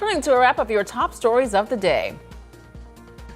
Turning to a wrap of your top stories of the day.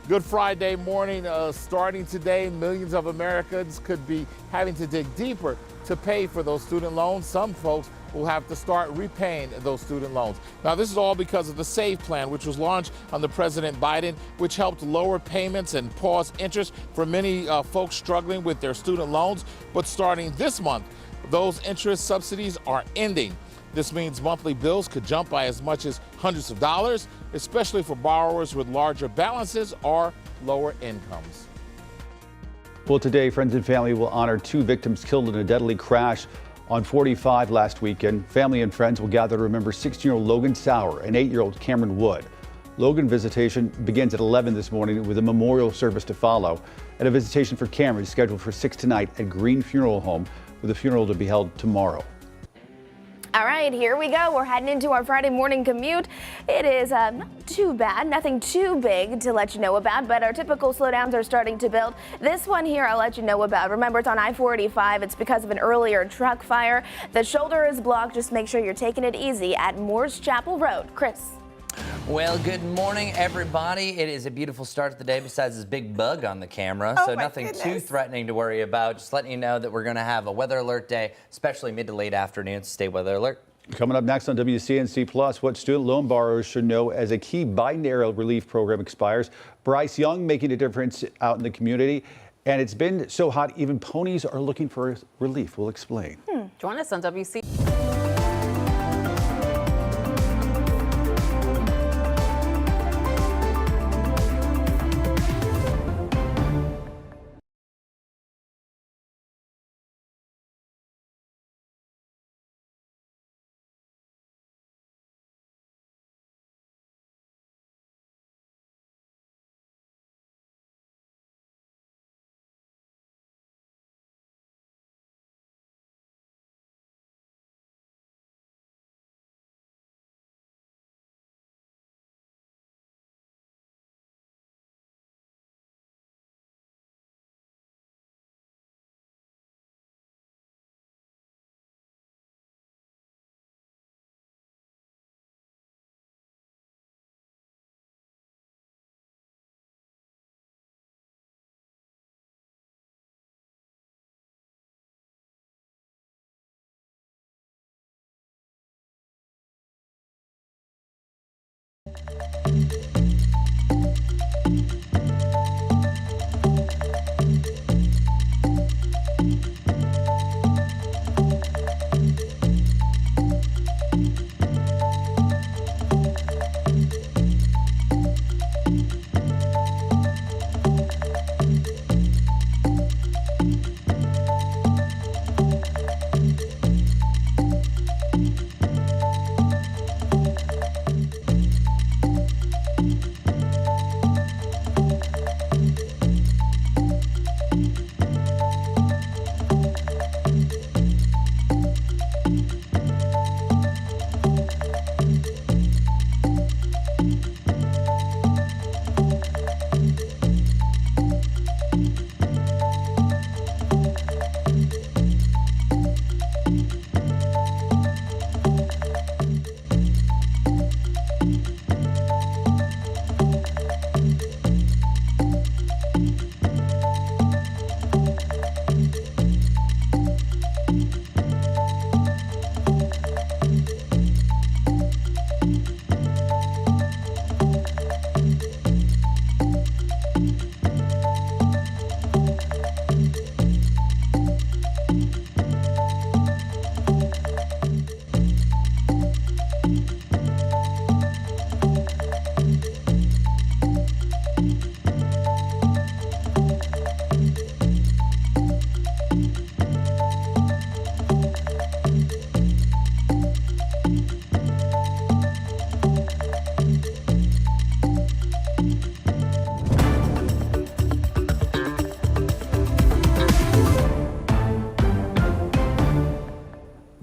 Good Friday morning. Starting today, millions of Americans could be having to dig deeper to pay for those student loans. Some folks will have to start repaying those student loans. Now, this is all because of the SAVE plan, which was launched under President Biden, which helped lower payments and pause interest for many folks struggling with their student loans. But starting this month, those interest subsidies are ending. This means monthly bills could jump by as much as hundreds of dollars, especially for borrowers with larger balances or lower incomes. Well, today, friends and family will honor 2 victims killed in a deadly crash on 45 last weekend. Family and friends will gather to remember 16-year-old Logan Sauer and 8-year-old Cameron Wood. Logan visitation begins at 11 this morning with a memorial service to follow. And a visitation for Cameron is scheduled for 6 tonight at Green Funeral Home, with the funeral to be held tomorrow. All right, here we go. We're heading into our Friday morning commute. It is not too bad, nothing too big to let you know about, but our typical slowdowns are starting to build. This one here I'll let you know about. Remember, it's on I-45. It's because of an earlier truck fire. The shoulder is blocked. Just make sure you're taking it easy at Moores Chapel Road. Chris. Well, good morning, everybody. It is a beautiful start to the day besides this big bug on the camera, so nothing too threatening to worry about. Just letting you know that we're going to have a weather alert day, especially mid to late afternoon. Stay weather alert. Coming up next on WCNC Plus, what student loan borrowers should know as a key Biden-era relief program expires. Bryce Young making a difference out in the community. And it's been so hot, even ponies are looking for relief. We'll explain. Join us on WC.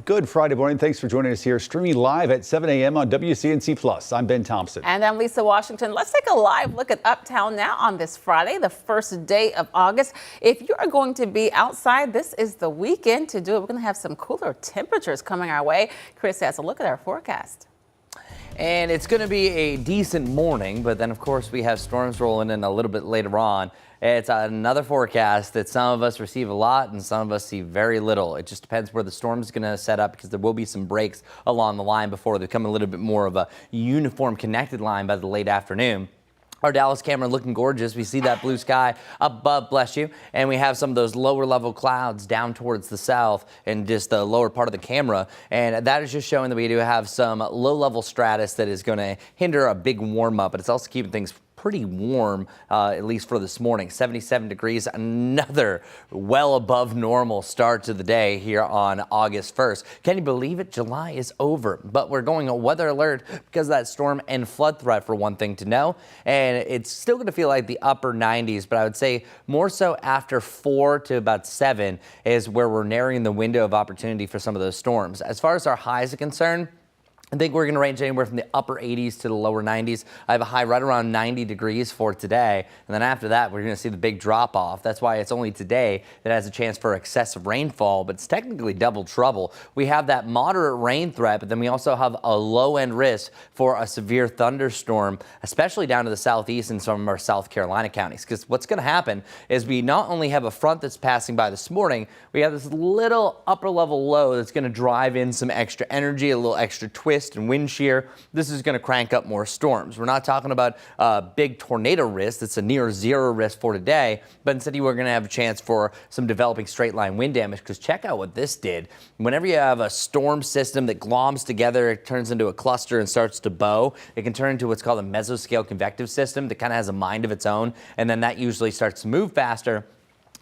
Good Friday morning. Thanks for joining us here, streaming live at 7 a.m. on WCNC Plus. I'm Ben Thompson. And I'm Lisa Washington. Let's take a live look at Uptown now on this Friday, the first day of August. If you are going to be outside, this is the weekend to do it. We're going to have some cooler temperatures coming our way. Chris has a look at our forecast. And it's going to be a decent morning, but then of course we have storms rolling in a little bit later on. It's another forecast that some of us receive a lot and some of us see very little. It just depends where the storm is going to set up, because there will be some breaks along the line before they become a little bit more of a uniform connected line by the late afternoon. Our Dallas camera looking gorgeous. We see that blue sky above, bless you, and we have some of those lower level clouds down towards the south and just the lower part of the camera. And that is just showing that we do have some low level stratus that is going to hinder a big warm up, but it's also keeping things pretty warm, at least for this morning. 77 degrees, another well above normal start to the day here on August 1st. Can you believe it? July is over, but we're going on weather alert because of that storm and flood threat, for one thing to know. And it's still going to feel like the upper 90s, but I would say more so after 4 to about 7 is where we're narrowing the window of opportunity for some of those storms. As far as our highs are concerned, I think we're going to range anywhere from the upper 80s to the lower 90s. I have a high right around 90 degrees for today. And then after that, we're going to see the big drop off. That's why it's only today that has a chance for excessive rainfall, but it's technically double trouble. We have that moderate rain threat, but then we also have a low end risk for a severe thunderstorm, especially down to the southeast and some of our South Carolina counties. Because what's going to happen is we not only have a front that's passing by this morning, we have this little upper level low that's going to drive in some extra energy, a little extra twist and wind shear. This is going to crank up more storms. We're not talking about big tornado risk. It's a near zero risk for today, but instead we're going to have a chance for some developing straight line wind damage, because check out what this did. Whenever you have a storm system that gloms together, it turns into a cluster and starts to bow. It can turn into what's called a mesoscale convective system that kind of has a mind of its own, and then that usually starts to move faster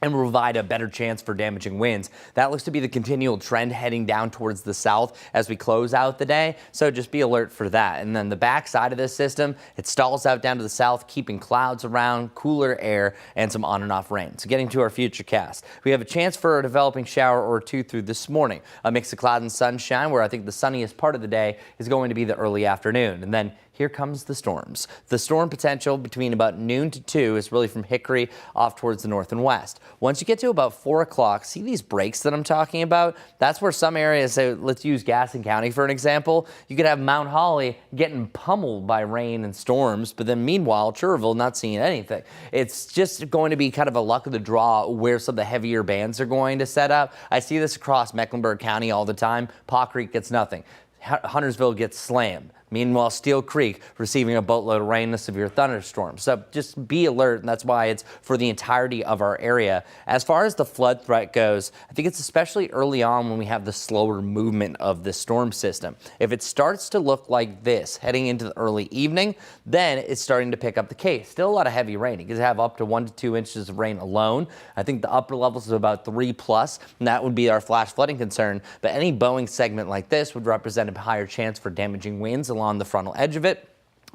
and will provide a better chance for damaging winds. That looks to be the continual trend heading down towards the south as we close out the day, so just be alert for that. And then the back side of this system, it stalls out down to the south, keeping clouds around, cooler air, and some on and off rain. So getting to our future cast, we have a chance for a developing shower or two through this morning. A mix of cloud and sunshine, where I think the sunniest part of the day is going to be the early afternoon. And then here comes the storms. The storm potential between about noon to 2 is really from Hickory off towards the north and west. Once you get to about 4 o'clock, see these breaks that I'm talking about? That's where some areas, say, let's use Gaston County for an example. You could have Mount Holly getting pummeled by rain and storms, but then meanwhile, Cherville not seeing anything. It's just going to be kind of a luck of the draw where some of the heavier bands are going to set up. I see this across Mecklenburg County all the time. Paw Creek gets nothing. Huntersville gets slammed. Meanwhile, Steel Creek receiving a boatload of rain and a severe thunderstorm. So just be alert, and that's why it's for the entirety of our area. As far as the flood threat goes, I think it's especially early on when we have the slower movement of the storm system. If it starts to look like this heading into the early evening, then it's starting to pick up the pace. Still a lot of heavy rain. You can have up to 1 to 2 inches of rain alone. I think the upper levels is about 3+, and that would be our flash flooding concern. But any bowing segment like this would represent a higher chance for damaging winds along the frontal edge of it.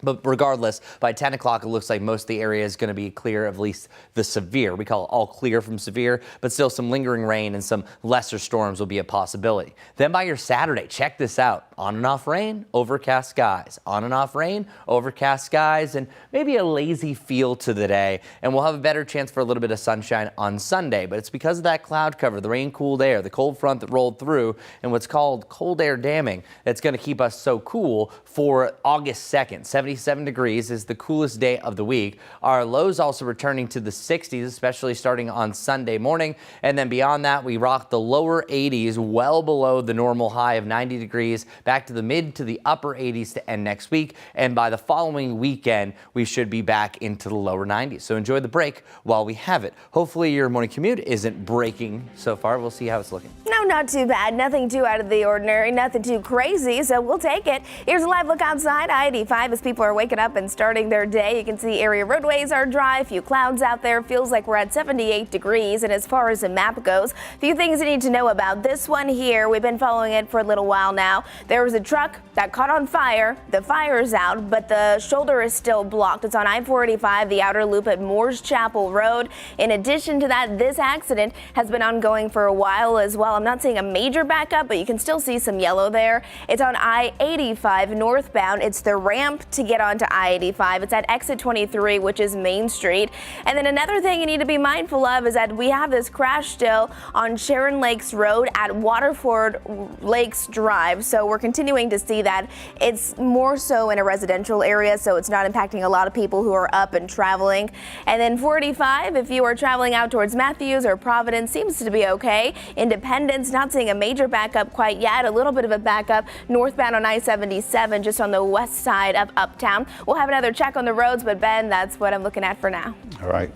But regardless, by 10 o'clock, it looks like most of the area is going to be clear of at least the severe. We call it all clear from severe, but still some lingering rain and some lesser storms will be a possibility. Then by your Saturday, check this out. On and off rain, overcast skies. On and off rain, overcast skies, and maybe a lazy feel to the day. And we'll have a better chance for a little bit of sunshine on Sunday. But it's because of that cloud cover, the rain cooled air, the cold front that rolled through, and what's called cold air damming that's going to keep us so cool for August 2nd. 77 degrees is the coolest day of the week. Our lows also returning to the 60s, especially starting on Sunday morning. And then beyond that, we rock the lower 80s, well below the normal high of 90 degrees, back to the mid to the upper 80s to end next week. And by the following weekend, we should be back into the lower 90s. So enjoy the break while we have it. Hopefully your morning commute isn't breaking so far. We'll see how it's looking. No, not too bad. Nothing too out of the ordinary, nothing too crazy, so we'll take it. Here's a live look outside I-85 as people are waking up and starting their day. You can see area roadways are dry, a few clouds out there. Feels like we're at 78 degrees. And as far as the map goes, a few things you need to know about this one here. We've been following it for a little while now. There was a truck that caught on fire. The fire is out, but the shoulder is still blocked. It's on I-485, the outer loop at Moores Chapel Road. In addition to that, this accident has been ongoing for a while as well. I'm not seeing a major backup, but you can still see some yellow there. It's on I-85 northbound. It's the ramp to to get onto I-85. It's at exit 23, which is Main Street. And then another thing you need to be mindful of is that we have this crash still on Sharon Lakes Road at Waterford Lakes Drive. So we're continuing to see that. It's more so in a residential area, so it's not impacting a lot of people who are up and traveling. And then 45, if you are traveling out towards Matthews or Providence, seems to be okay. Independence, not seeing a major backup quite yet. A little bit of a backup northbound on I-77, just on the west side of Uptown. We'll have another check on the roads, but Ben, that's what I'm looking at for now. All right.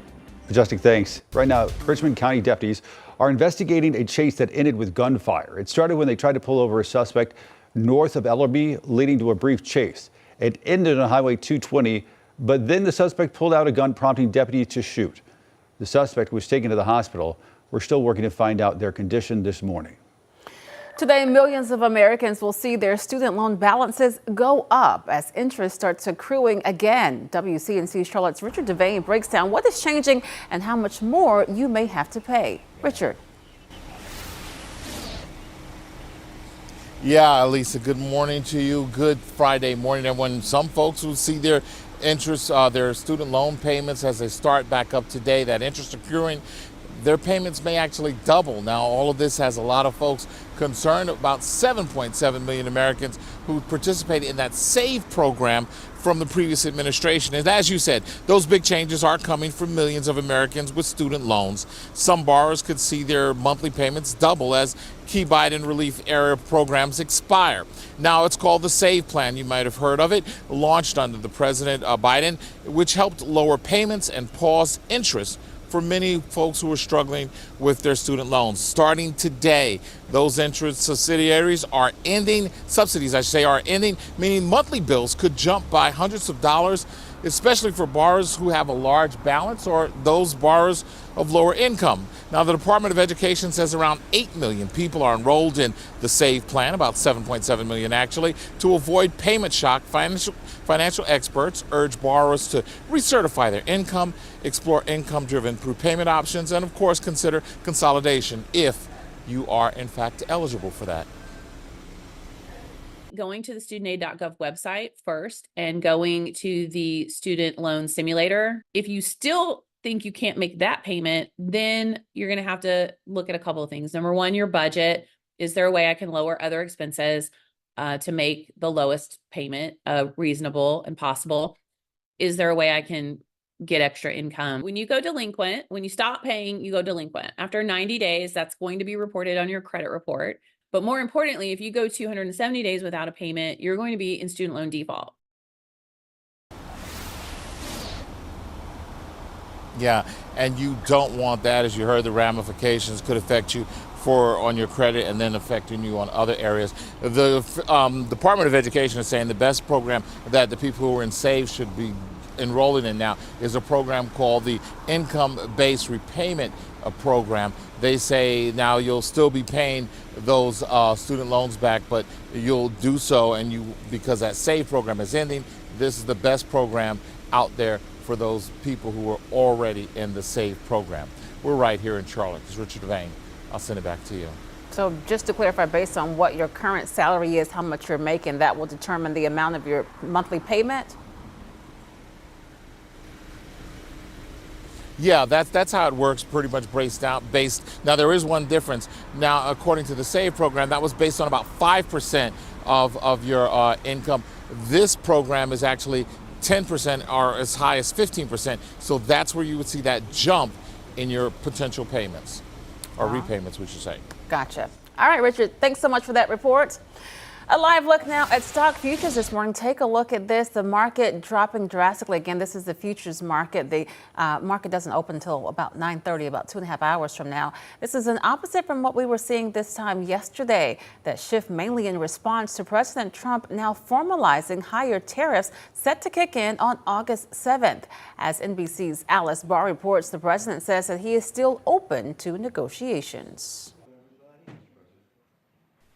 Majestic, thanks. Right now, Richmond County deputies are investigating a chase that ended with gunfire. It started when they tried to pull over a suspect north of Ellerby, leading to a brief chase. It ended on Highway 220, but then the suspect pulled out a gun, prompting deputies to shoot. The suspect was taken to the hospital. We're still working to find out their condition this morning. Today, millions of Americans will see their student loan balances go up as interest starts accruing again. WCNC Charlotte's Richard Devane breaks down what is changing and how much more you may have to pay. Richard. Yeah, Lisa, good morning to you. Good Friday morning, everyone. Some folks will see their interest, their student loan payments as they start back up today. That interest accruing, their payments may actually double. Now, all of this has a lot of folks concerned. About 7.7 million Americans who participated in that SAVE program from the previous administration. And as you said, those big changes are coming for millions of Americans with student loans. Some borrowers could see their monthly payments double as key Biden relief era programs expire. Now it's called the SAVE plan. You might have heard of it, launched under the President Biden, which helped lower payments and pause interest for many folks who are struggling with their student loans. Starting today, those interest subsidies are ending, meaning monthly bills could jump by hundreds of dollars, especially for borrowers who have a large balance or those borrowers of lower income. Now, the Department of Education says around 8 million people are enrolled in the SAVE plan, about 7.7 million actually, to avoid payment shock. Financial experts urge borrowers to recertify their income, explore income-driven prepayment options, and of course consider consolidation if you are in fact eligible for that. Going to the studentaid.gov website first and going to the student loan simulator. If you still think you can't make that payment, then you're going to have to look at a couple of things. Number one, your budget. Is there a way I can lower other expenses to make the lowest payment reasonable and possible? Is there a way I can get extra income? When you go delinquent, when you stop paying, you go delinquent. After 90 days, that's going to be reported on your credit report. But more importantly, if you go 270 days without a payment, you're going to be in student loan default. Yeah, and you don't want that. As you heard, the ramifications could affect you on your credit and then affecting you on other areas. The Department of Education is saying the best program that the people who are in SAVE should be enrolling in now is a program called the Income-Based Repayment Program. They say now you'll still be paying those student loans back, but you'll do so, and because that SAVE program is ending, this is the best program out there for those people who are already in the SAVE program. We're right here in Charlotte. It's Richard Devane. I'll send it back to you. So just to clarify, based on what your current salary is, how much you're making, that will determine the amount of your monthly payment? Yeah, that's how it works, pretty much based. Now, there is one difference. Now, according to the SAVE program, that was based on about 5% of your income. This program is actually 10% or as high as 15%. So that's where you would see that jump in your potential payments. Or repayments, we should say. Gotcha. All right, Richard, thanks so much for that report. A live look now at stock futures this morning. Take a look at this. The market dropping drastically. Again, this is the futures market. The market doesn't open until about 9:30, about 2.5 hours from now. This is an opposite from what we were seeing this time yesterday. That shift mainly in response to President Trump now formalizing higher tariffs set to kick in on August 7th. As NBC's Alice Barr reports, the president says that he is still open to negotiations.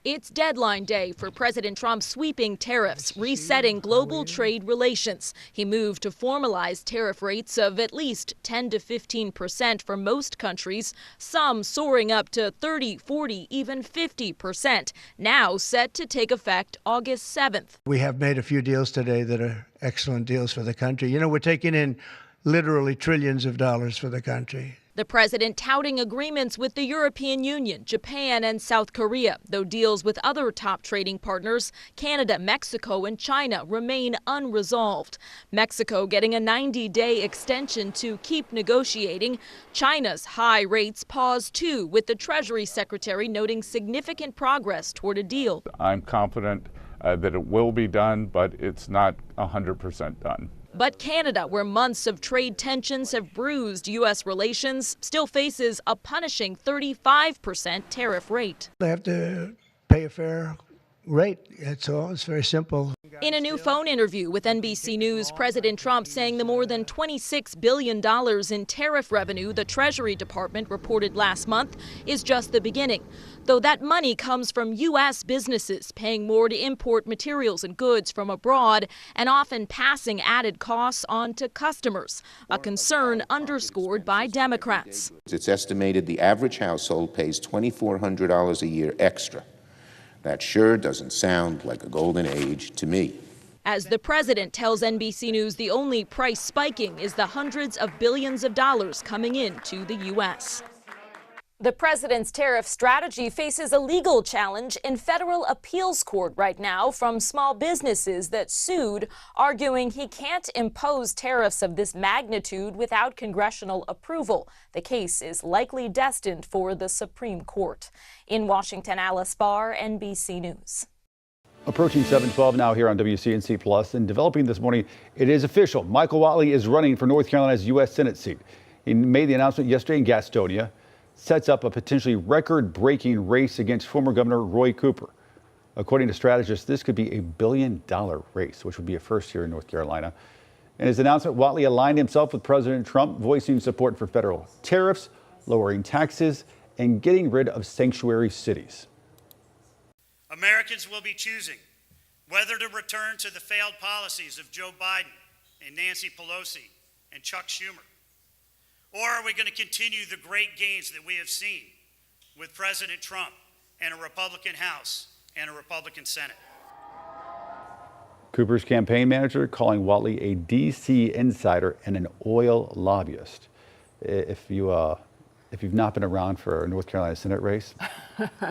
It's deadline day for President Trump's sweeping tariffs, resetting global trade relations. He moved to formalize tariff rates of at least 10 to 15% for most countries, some soaring up to 30, 40, even 50%, now set to take effect August 7th. We have made a few deals today that are excellent deals for the country. You know, we're taking in literally trillions of dollars for the country. The president touting agreements with the European Union, Japan, and South Korea, though deals with other top trading partners, Canada, Mexico, and China, remain unresolved. Mexico getting a 90-day extension to keep negotiating. China's high rates pause too, with the Treasury Secretary noting significant progress toward a deal. I'm confident that it will be done, but it's not 100% done. But Canada, where months of trade tensions have bruised U.S. relations, still faces a punishing 35% tariff rate. They have to pay a fair rate. That's all. It's very simple. In a new phone interview with NBC News, President Trump saying the more than $26 billion in tariff revenue the Treasury Department reported last month is just the beginning. Though that money comes from U.S. businesses paying more to import materials and goods from abroad and often passing added costs on to customers, a concern underscored by Democrats. It's estimated the average household pays $2,400 a year extra. That sure doesn't sound like a golden age to me. As the president tells NBC News, the only price spiking is the hundreds of billions of dollars coming into the U.S. The president's tariff strategy faces a legal challenge in federal appeals court right now from small businesses that sued, arguing he can't impose tariffs of this magnitude without congressional approval. The case is likely destined for the Supreme Court. In Washington, Alice Barr, NBC News. Approaching 7:12 now here on WCNC Plus, and developing this morning, it is official. Michael Whatley is running for North Carolina's U.S. Senate seat. He made the announcement yesterday in Gastonia. Sets up a potentially record-breaking race against former Governor Roy Cooper. According to strategists, this could be a $1 billion race, which would be a first here in North Carolina. In his announcement, Whatley aligned himself with President Trump, voicing support for federal tariffs, lowering taxes, and getting rid of sanctuary cities. Americans will be choosing whether to return to the failed policies of Joe Biden and Nancy Pelosi and Chuck Schumer. Or are we going to continue the great gains that we have seen with President Trump and a Republican House and a Republican Senate? Cooper's campaign manager calling Whatley a D.C. insider and an oil lobbyist. If you've not been around for a North Carolina Senate race,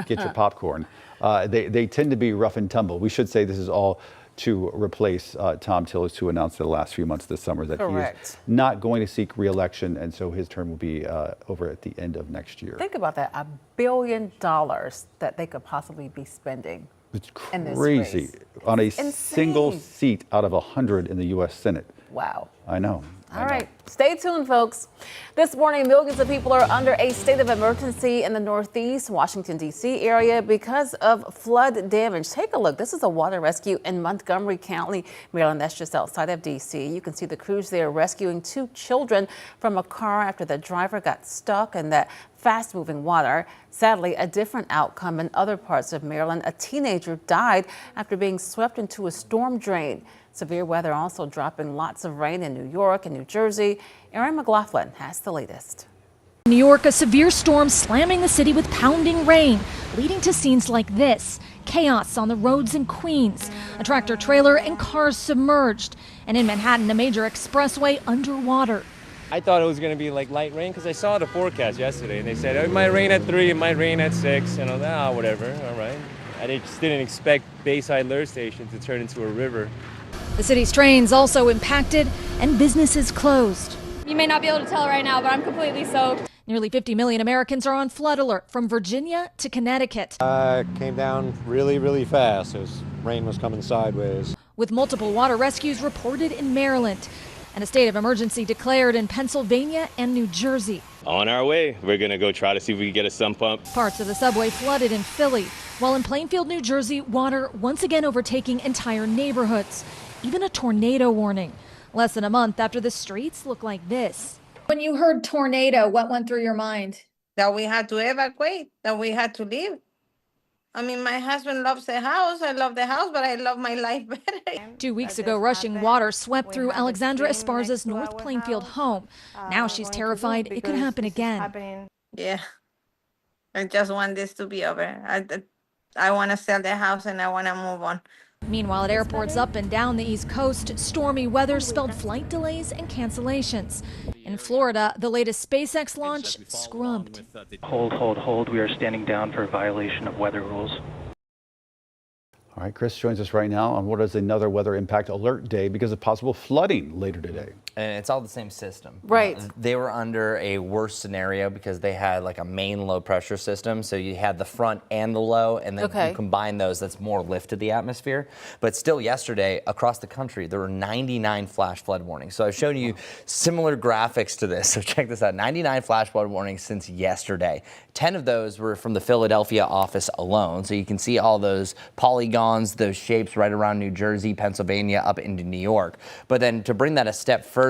get your popcorn. They tend to be rough and tumble. We should say this is all to replace Tom Tillis, who announced the last few months this summer that he is not going to seek re-election, and so his term will be over at the end of next year. Think about that, $1 billion that they could possibly be spending. It's crazy on a single seat out of 100 in the U.S. Senate. Wow. I know. All right, stay tuned, folks. This morning, millions of people are under a state of emergency in the Northeast Washington, D.C. area because of flood damage. Take a look. This is a water rescue in Montgomery County, Maryland. That's just outside of D.C. You can see the crews there rescuing 2 children from a car after the driver got stuck in that fast-moving water. Sadly, a different outcome in other parts of Maryland. A teenager died after being swept into a storm drain. Severe weather also dropping lots of rain in New York and New Jersey. Erin McLaughlin has the latest. New York, a severe storm slamming the city with pounding rain, leading to scenes like this. Chaos on the roads in Queens, a tractor trailer and cars submerged. And in Manhattan, a major expressway underwater. I thought it was going to be like light rain because I saw the forecast yesterday and they said it might rain at 3, it might rain at 6, and I was like, whatever, all right. I just didn't expect Bayside Lure Station to turn into a river. The city's trains also impacted and businesses closed. You may not be able to tell right now, but I'm completely soaked. Nearly 50 million Americans are on flood alert from Virginia to Connecticut. Came down really, really fast as rain was coming sideways. With multiple water rescues reported in Maryland and a state of emergency declared in Pennsylvania and New Jersey. On our way, we're going to go try to see if we can get a sump pump. Parts of the subway flooded in Philly, while in Plainfield, New Jersey, water once again overtaking entire neighborhoods. Even a tornado warning. Less than a month after the streets look like this. When you heard tornado, what went through your mind? That we had to evacuate, that we had to leave. I mean, my husband loves the house. I love the house, but I love my life better. 2 weeks ago, rushing water swept through Alexandra Esparza's North Plainfield home. Now she's terrified it could happen again. Yeah, I just want this to be over. I want to sell the house and I want to move on. Meanwhile, at airports up and down the East Coast, stormy weather spelled flight delays and cancellations. In Florida, the latest SpaceX launch scrubbed. Hold. We are standing down for a violation of weather rules. All right, Chris joins us right now on what is another weather impact alert day because of possible flooding later today. And it's all the same system. Right. They were under a worse scenario because they had like a main low pressure system. So you had the front and the low, and then you combine those, that's more lift to the atmosphere. But still yesterday, across the country, there were 99 flash flood warnings. So I've shown you similar graphics to this. So check this out, 99 flash flood warnings since yesterday. 10 of those were from the Philadelphia office alone. So you can see all those polygons, those shapes right around New Jersey, Pennsylvania, up into New York. But then to bring that a step further,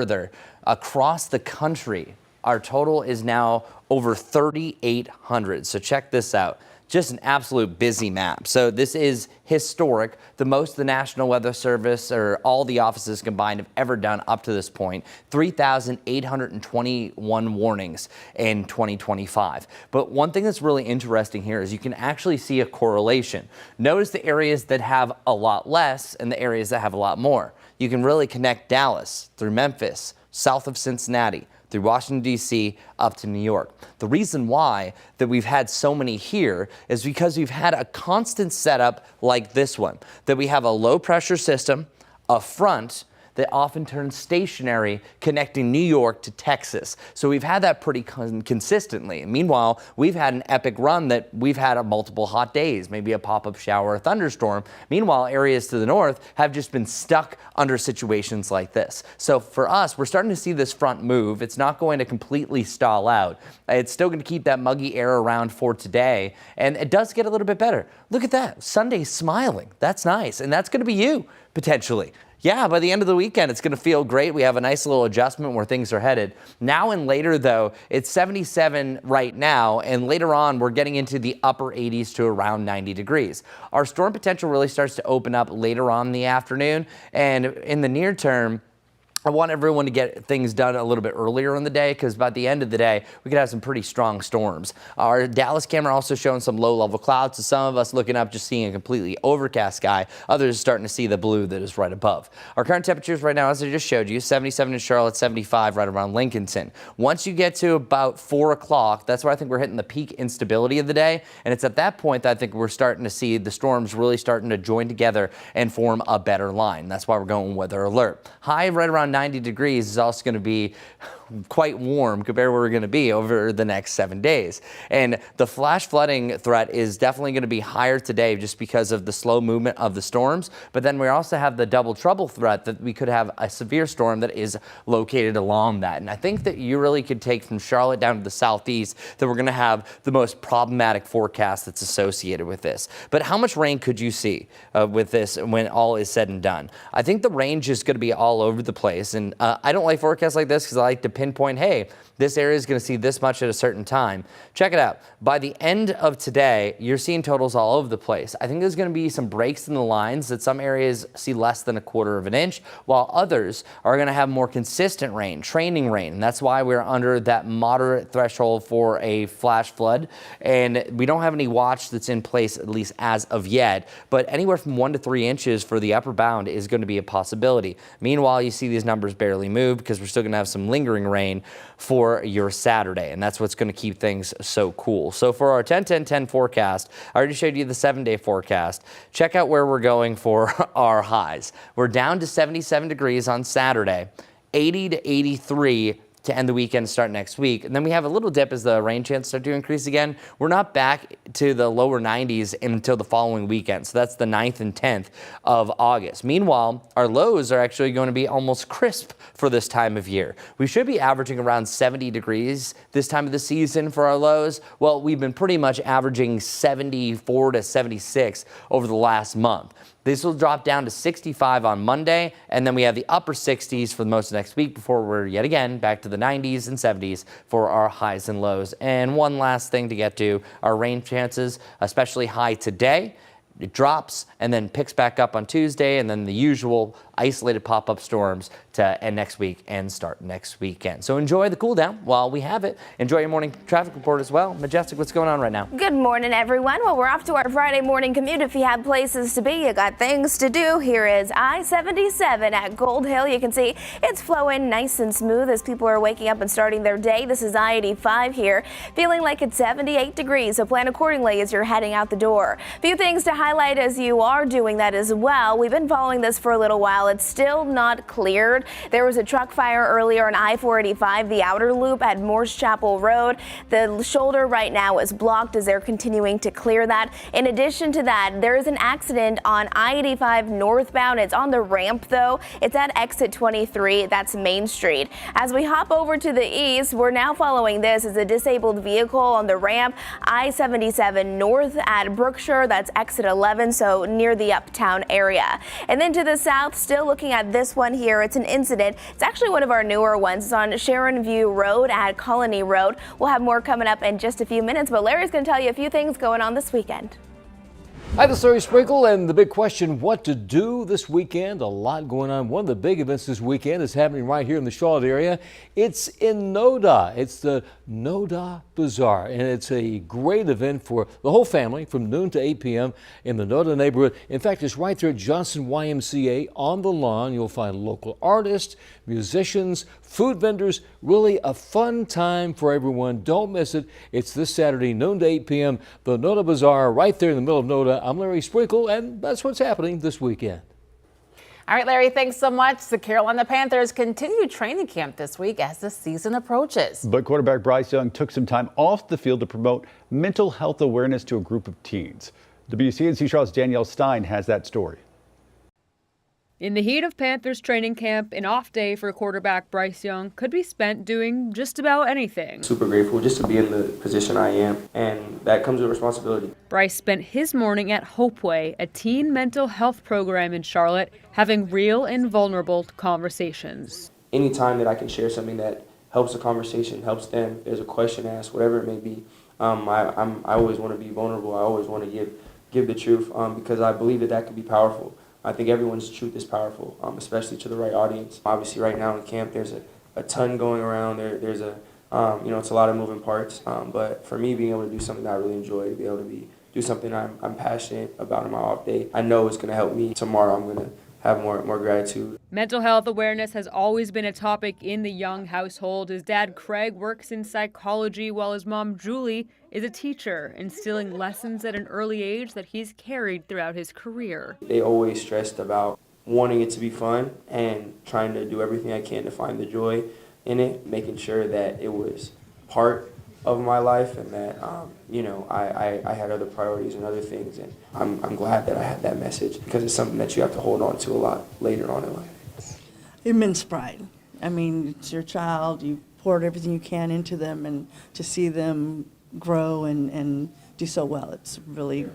across the country, our total is now over 3,800. So check this out. Just an absolute busy map. So this is historic, the most the National Weather Service or all the offices combined have ever done up to this point, 3,821 warnings in 2025. But one thing that's really interesting here is you can actually see a correlation. Notice the areas that have a lot less and the areas that have a lot more. You can really connect Dallas through Memphis, south of Cincinnati, through Washington, D.C., up to New York. The reason why that we've had so many here is because we've had a constant setup like this one, that we have a low pressure system, a front that often turns stationary connecting New York to Texas. So we've had that pretty consistently. Meanwhile, we've had an epic run that we've had multiple hot days, maybe a pop-up shower or thunderstorm. Meanwhile, areas to the north have just been stuck under situations like this. So for us, we're starting to see this front move. It's not going to completely stall out. It's still going to keep that muggy air around for today. And it does get a little bit better. Look at that. Sunday's smiling. That's nice. And that's going to be you, potentially. Yeah, by the end of the weekend, it's going to feel great. We have a nice little adjustment where things are headed. Now and later, though, it's 77 right now, and later on, we're getting into the upper 80s to around 90 degrees. Our storm potential really starts to open up later on in the afternoon, and in the near term, I want everyone to get things done a little bit earlier in the day because by the end of the day, we could have some pretty strong storms. Our Dallas camera also showing some low-level clouds, so some of us looking up just seeing a completely overcast sky, others starting to see the blue that is right above. Our current temperatures right now, as I just showed you, 77 in Charlotte, 75 right around Lincolnton. Once you get to about 4 o'clock, that's where I think we're hitting the peak instability of the day, and it's at that point that I think we're starting to see the storms really starting to join together and form a better line. That's why we're going weather alert. High right around 90 degrees is also going to be quite warm compared to where we're going to be over the next 7 days. And the flash flooding threat is definitely going to be higher today just because of the slow movement of the storms. But then we also have the double trouble threat that we could have a severe storm that is located along that. And I think that you really could take from Charlotte down to the southeast that we're going to have the most problematic forecast that's associated with this. But how much rain could you see with this when all is said and done? I think the range is going to be all over the place. And I don't like forecasts like this because I like to pinpoint, hey, this area is going to see this much at a certain time. Check it out. By the end of today, you're seeing totals all over the place. I think there's going to be some breaks in the lines that some areas see less than 1/4 of an inch, while others are going to have more consistent rain, training rain. And that's why we're under that moderate threshold for a flash flood. And we don't have any watch that's in place, at least as of yet, but anywhere from 1 to 3 inches for the upper bound is going to be a possibility. Meanwhile, you see these numbers barely move because we're still going to have some lingering rain for your Saturday, and that's what's going to keep things so cool. So for our 10-10-10 forecast, I already showed you the 7-day forecast. Check out where we're going for our highs. We're down to 77 degrees on Saturday, 80 to 83 to end the weekend, start next week. And then we have a little dip as the rain chance start to increase again. We're not back to the lower 90s until the following weekend. So that's the 9th and 10th of August. Meanwhile, our lows are actually going to be almost crisp for this time of year. We should be averaging around 70 degrees this time of the season for our lows. Well, we've been pretty much averaging 74 to 76 over the last month. This will drop down to 65 on Monday, and then we have the upper 60s for most of next week before we're yet again back to the 90s and 70s for our highs and lows. And one last thing to get to, our rain chances, especially high today. It drops and then picks back up on Tuesday, and then the usual isolated pop-up storms to end next week and start next weekend. So enjoy the cool down while we have it. Enjoy your morning traffic report as well. Majestic, what's going on right now? Good morning, everyone. Well, we're off to our Friday morning commute. If you have places to be, you got things to do. Here is I-77 at Gold Hill. You can see it's flowing nice and smooth as people are waking up and starting their day. This is I-85 here, feeling like it's 78 degrees, so plan accordingly as you're heading out the door. A few things to highlight as you are doing that as well. We've been following this for a little while. It's still not cleared. There was a truck fire earlier on I-485, the outer loop at Morse Chapel Road. The shoulder right now is blocked as they're continuing to clear that. In addition to that, there is an accident on I-85 northbound. It's on the ramp though. It's at exit 23. That's Main Street. As we hop over to the east, we're now following this as a disabled vehicle on the ramp I-77 north at Brookshire. That's exit 11, so near the uptown area. And then to the south, still looking at this one here, it's an incident. It's actually one of our newer ones. It's on Sharon View Road at Colony Road. We'll have more coming up in just a few minutes, but Larry's going to tell you a few things going on this weekend. Hi, this is Larry Sprinkle, and the big question, what to do this weekend? A lot going on. One of the big events this weekend is happening right here in the Charlotte area. It's in NODA. It's the NODA Bazaar, and it's a great event for the whole family from noon to 8 p.m. in the NODA neighborhood. In fact, it's right there at Johnson YMCA on the lawn. You'll find local artists, musicians, food vendors, really a fun time for everyone. Don't miss it. It's this Saturday, noon to 8 p.m. The NODA Bazaar right there in the middle of NODA. I'm Larry Sprinkle, and that's what's happening this weekend. All right, Larry, thanks so much. The Carolina Panthers continue training camp this week as the season approaches. But quarterback Bryce Young took some time off the field to promote mental health awareness to a group of teens. WCNC Charlotte's Danielle Stein has that story. In the heat of Panthers training camp, an off day for quarterback Bryce Young could be spent doing just about anything. Super grateful just to be in the position I am, and that comes with responsibility. Bryce spent his morning at Hopeway, a teen mental health program in Charlotte, having real and vulnerable conversations. Anytime that I can share something that helps the conversation, helps them, if there's a question asked, whatever it may be, I always want to be vulnerable. I always want to give the truth because I believe that can be powerful. I think everyone's truth is powerful, especially to the right audience. Obviously, right now in camp, there's a ton going around. There's it's a lot of moving parts. But for me, being able to do something that I really enjoy, to be able to do something I'm passionate about in my off day, I know it's going to help me. Tomorrow, I'm going to have more gratitude. Mental health awareness has always been a topic in the Young household. His dad, Craig, works in psychology, while his mom, Julie, is a teacher, instilling lessons at an early age that he's carried throughout his career. They always stressed about wanting it to be fun and trying to do everything I can to find the joy in it, making sure that it was part of my life and that, I had other priorities and other things. And I'm glad that I had that message because it's something that you have to hold on to a lot later on in life. Immense pride. I mean, it's your child. You poured everything you can into them, and to see them grow and do so well, it's really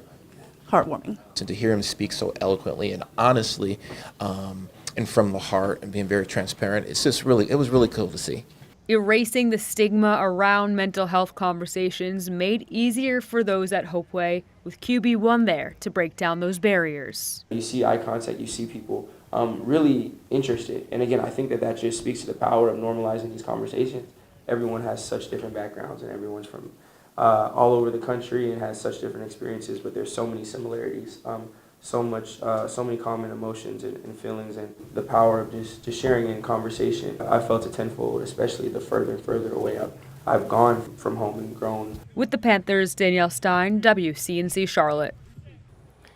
heartwarming. And to hear him speak so eloquently and honestly and from the heart and being very transparent, it was really cool to see. Erasing the stigma around mental health conversations made easier for those at Hopeway, with QB1 there to break down those barriers. You see eye contact, you see people really interested. And again, I think that just speaks to the power of normalizing these conversations. Everyone has such different backgrounds and everyone's from all over the country and has such different experiences, but there's so many similarities. So many common emotions and feelings, and the power of just sharing in conversation. I felt it tenfold, especially the further and further away I've gone from home and grown. With the Panthers, Danielle Stein, WCNC Charlotte.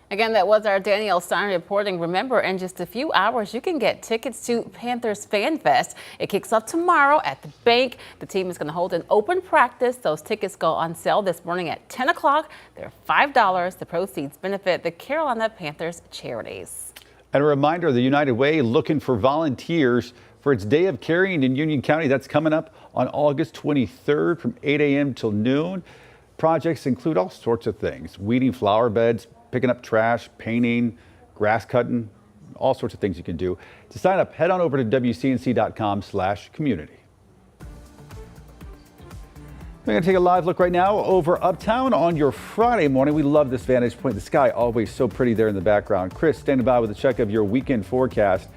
Again, that was our Danielle Stein reporting. Remember, in just a few hours, you can get tickets to Panthers Fan Fest. It kicks off tomorrow at the bank. The team is going to hold an open practice. Those tickets go on sale this morning at 10 o'clock. They're $5. The proceeds benefit the Carolina Panthers charities. And a reminder, the United Way looking for volunteers for its Day of Caring in Union County. That's coming up on August 23rd from 8 a.m. till noon. Projects include all sorts of things: weeding flower beds, picking up trash, painting, grass cutting, all sorts of things you can do. To sign up, head on over to WCNC.com/community. We're going to take a live look right now over uptown on your Friday morning. We love this vantage point. The sky always so pretty there in the background. Chris standing by with a check of your weekend forecast.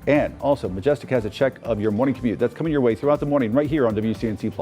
And also, Majestic has a check of your morning commute. That's coming your way throughout the morning right here on WCNC+.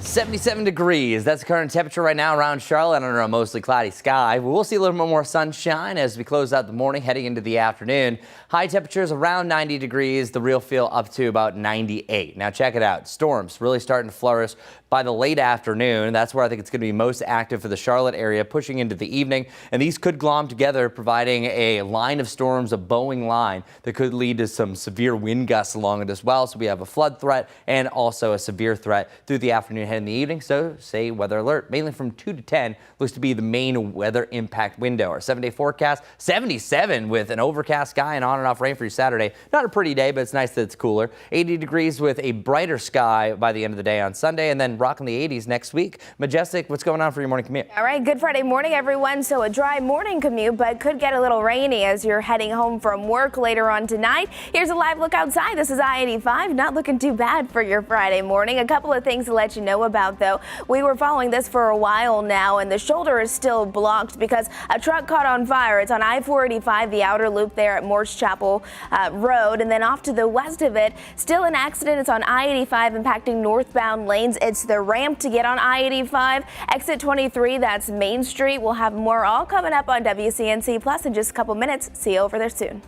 '77 degrees. That's the current temperature right now around Charlotte under a mostly cloudy sky. We'll see a little bit more sunshine as we close out the morning heading into the afternoon. High temperatures around 90 degrees. The real feel up to about 98. Now check it out. Storms really starting to flourish by the late afternoon. That's where I think it's going to be most active for the Charlotte area pushing into the evening. And these could glom together, providing a line of storms, a Boeing line that could lead to some severe wind gusts along it as well. So we have a flood threat and also a severe threat through the afternoon and in the evening. So say weather alert, mainly from 2 to 10 looks to be the main weather impact window. Our 7-day forecast, 77 with an overcast sky and on and off rain for your Saturday. Not a pretty day, but it's nice that it's cooler. 80 degrees with a brighter sky by the end of the day on Sunday, and then rocking the 80s next week. Majestic, what's going on for your morning commute? All right, good Friday morning, everyone. So a dry morning commute, but could get a little rainy as you're heading home from work later on tonight. Here's a live look outside. This is I-85. Not looking too bad for your Friday morning. A couple of things to let you know about, though. We were following this for a while now, and the shoulder is still blocked because a truck caught on fire. It's on I-485, the outer loop there at Morse Chapel Road, and then off to the west of it, still an accident. It's on I-85 impacting northbound lanes. It's the ramp to get on I-85. Exit 23, that's Main Street. We'll have more all coming up on WCNC Plus in just a couple minutes. See you over there soon.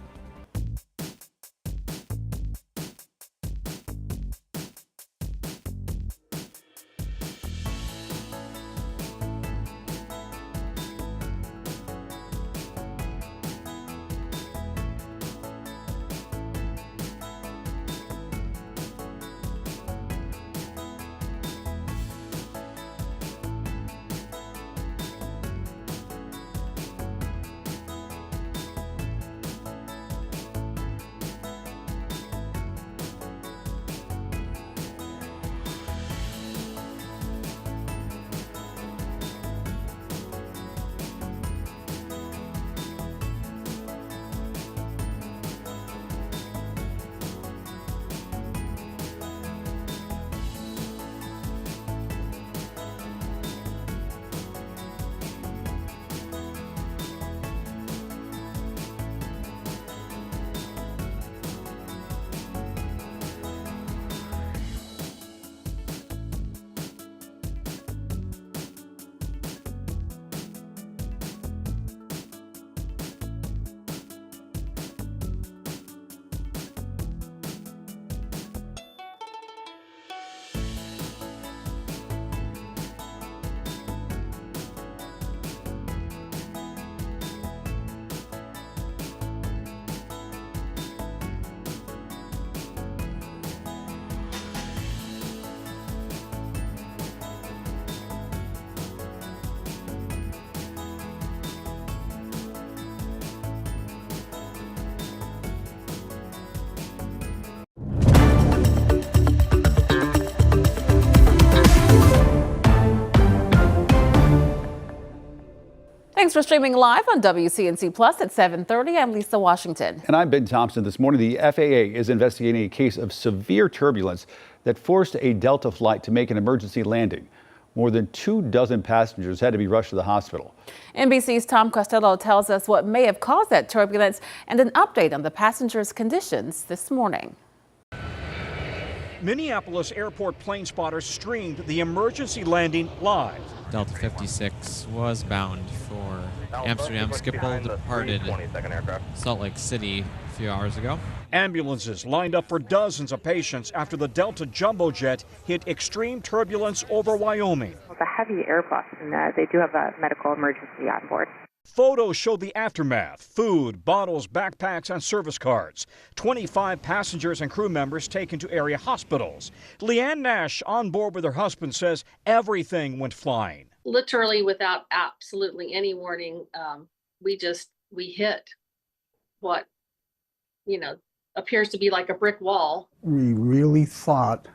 Thanks for streaming live on WCNC Plus at 7:30. I'm Lisa Washington. And I'm Ben Thompson. This morning, the FAA is investigating a case of severe turbulence that forced a Delta flight to make an emergency landing. More than 24 passengers had to be rushed to the hospital. NBC's Tom Costello tells us what may have caused that turbulence and an update on the passengers' conditions this morning. Minneapolis airport plane spotters streamed the emergency landing live. Delta 56 was bound for Amsterdam. Schiphol departed Salt Lake City a few hours ago. Ambulances lined up for dozens of patients after the Delta jumbo jet hit extreme turbulence over Wyoming. It's a heavy Airbus, and they do have a medical emergency on board. Photos showed the aftermath: food, bottles, backpacks, and service cards. 25 passengers and crew members taken to area hospitals. Leanne Nash, on board with her husband, says everything went flying. Literally without absolutely any warning, we hit what, appears to be like a brick wall. We really thought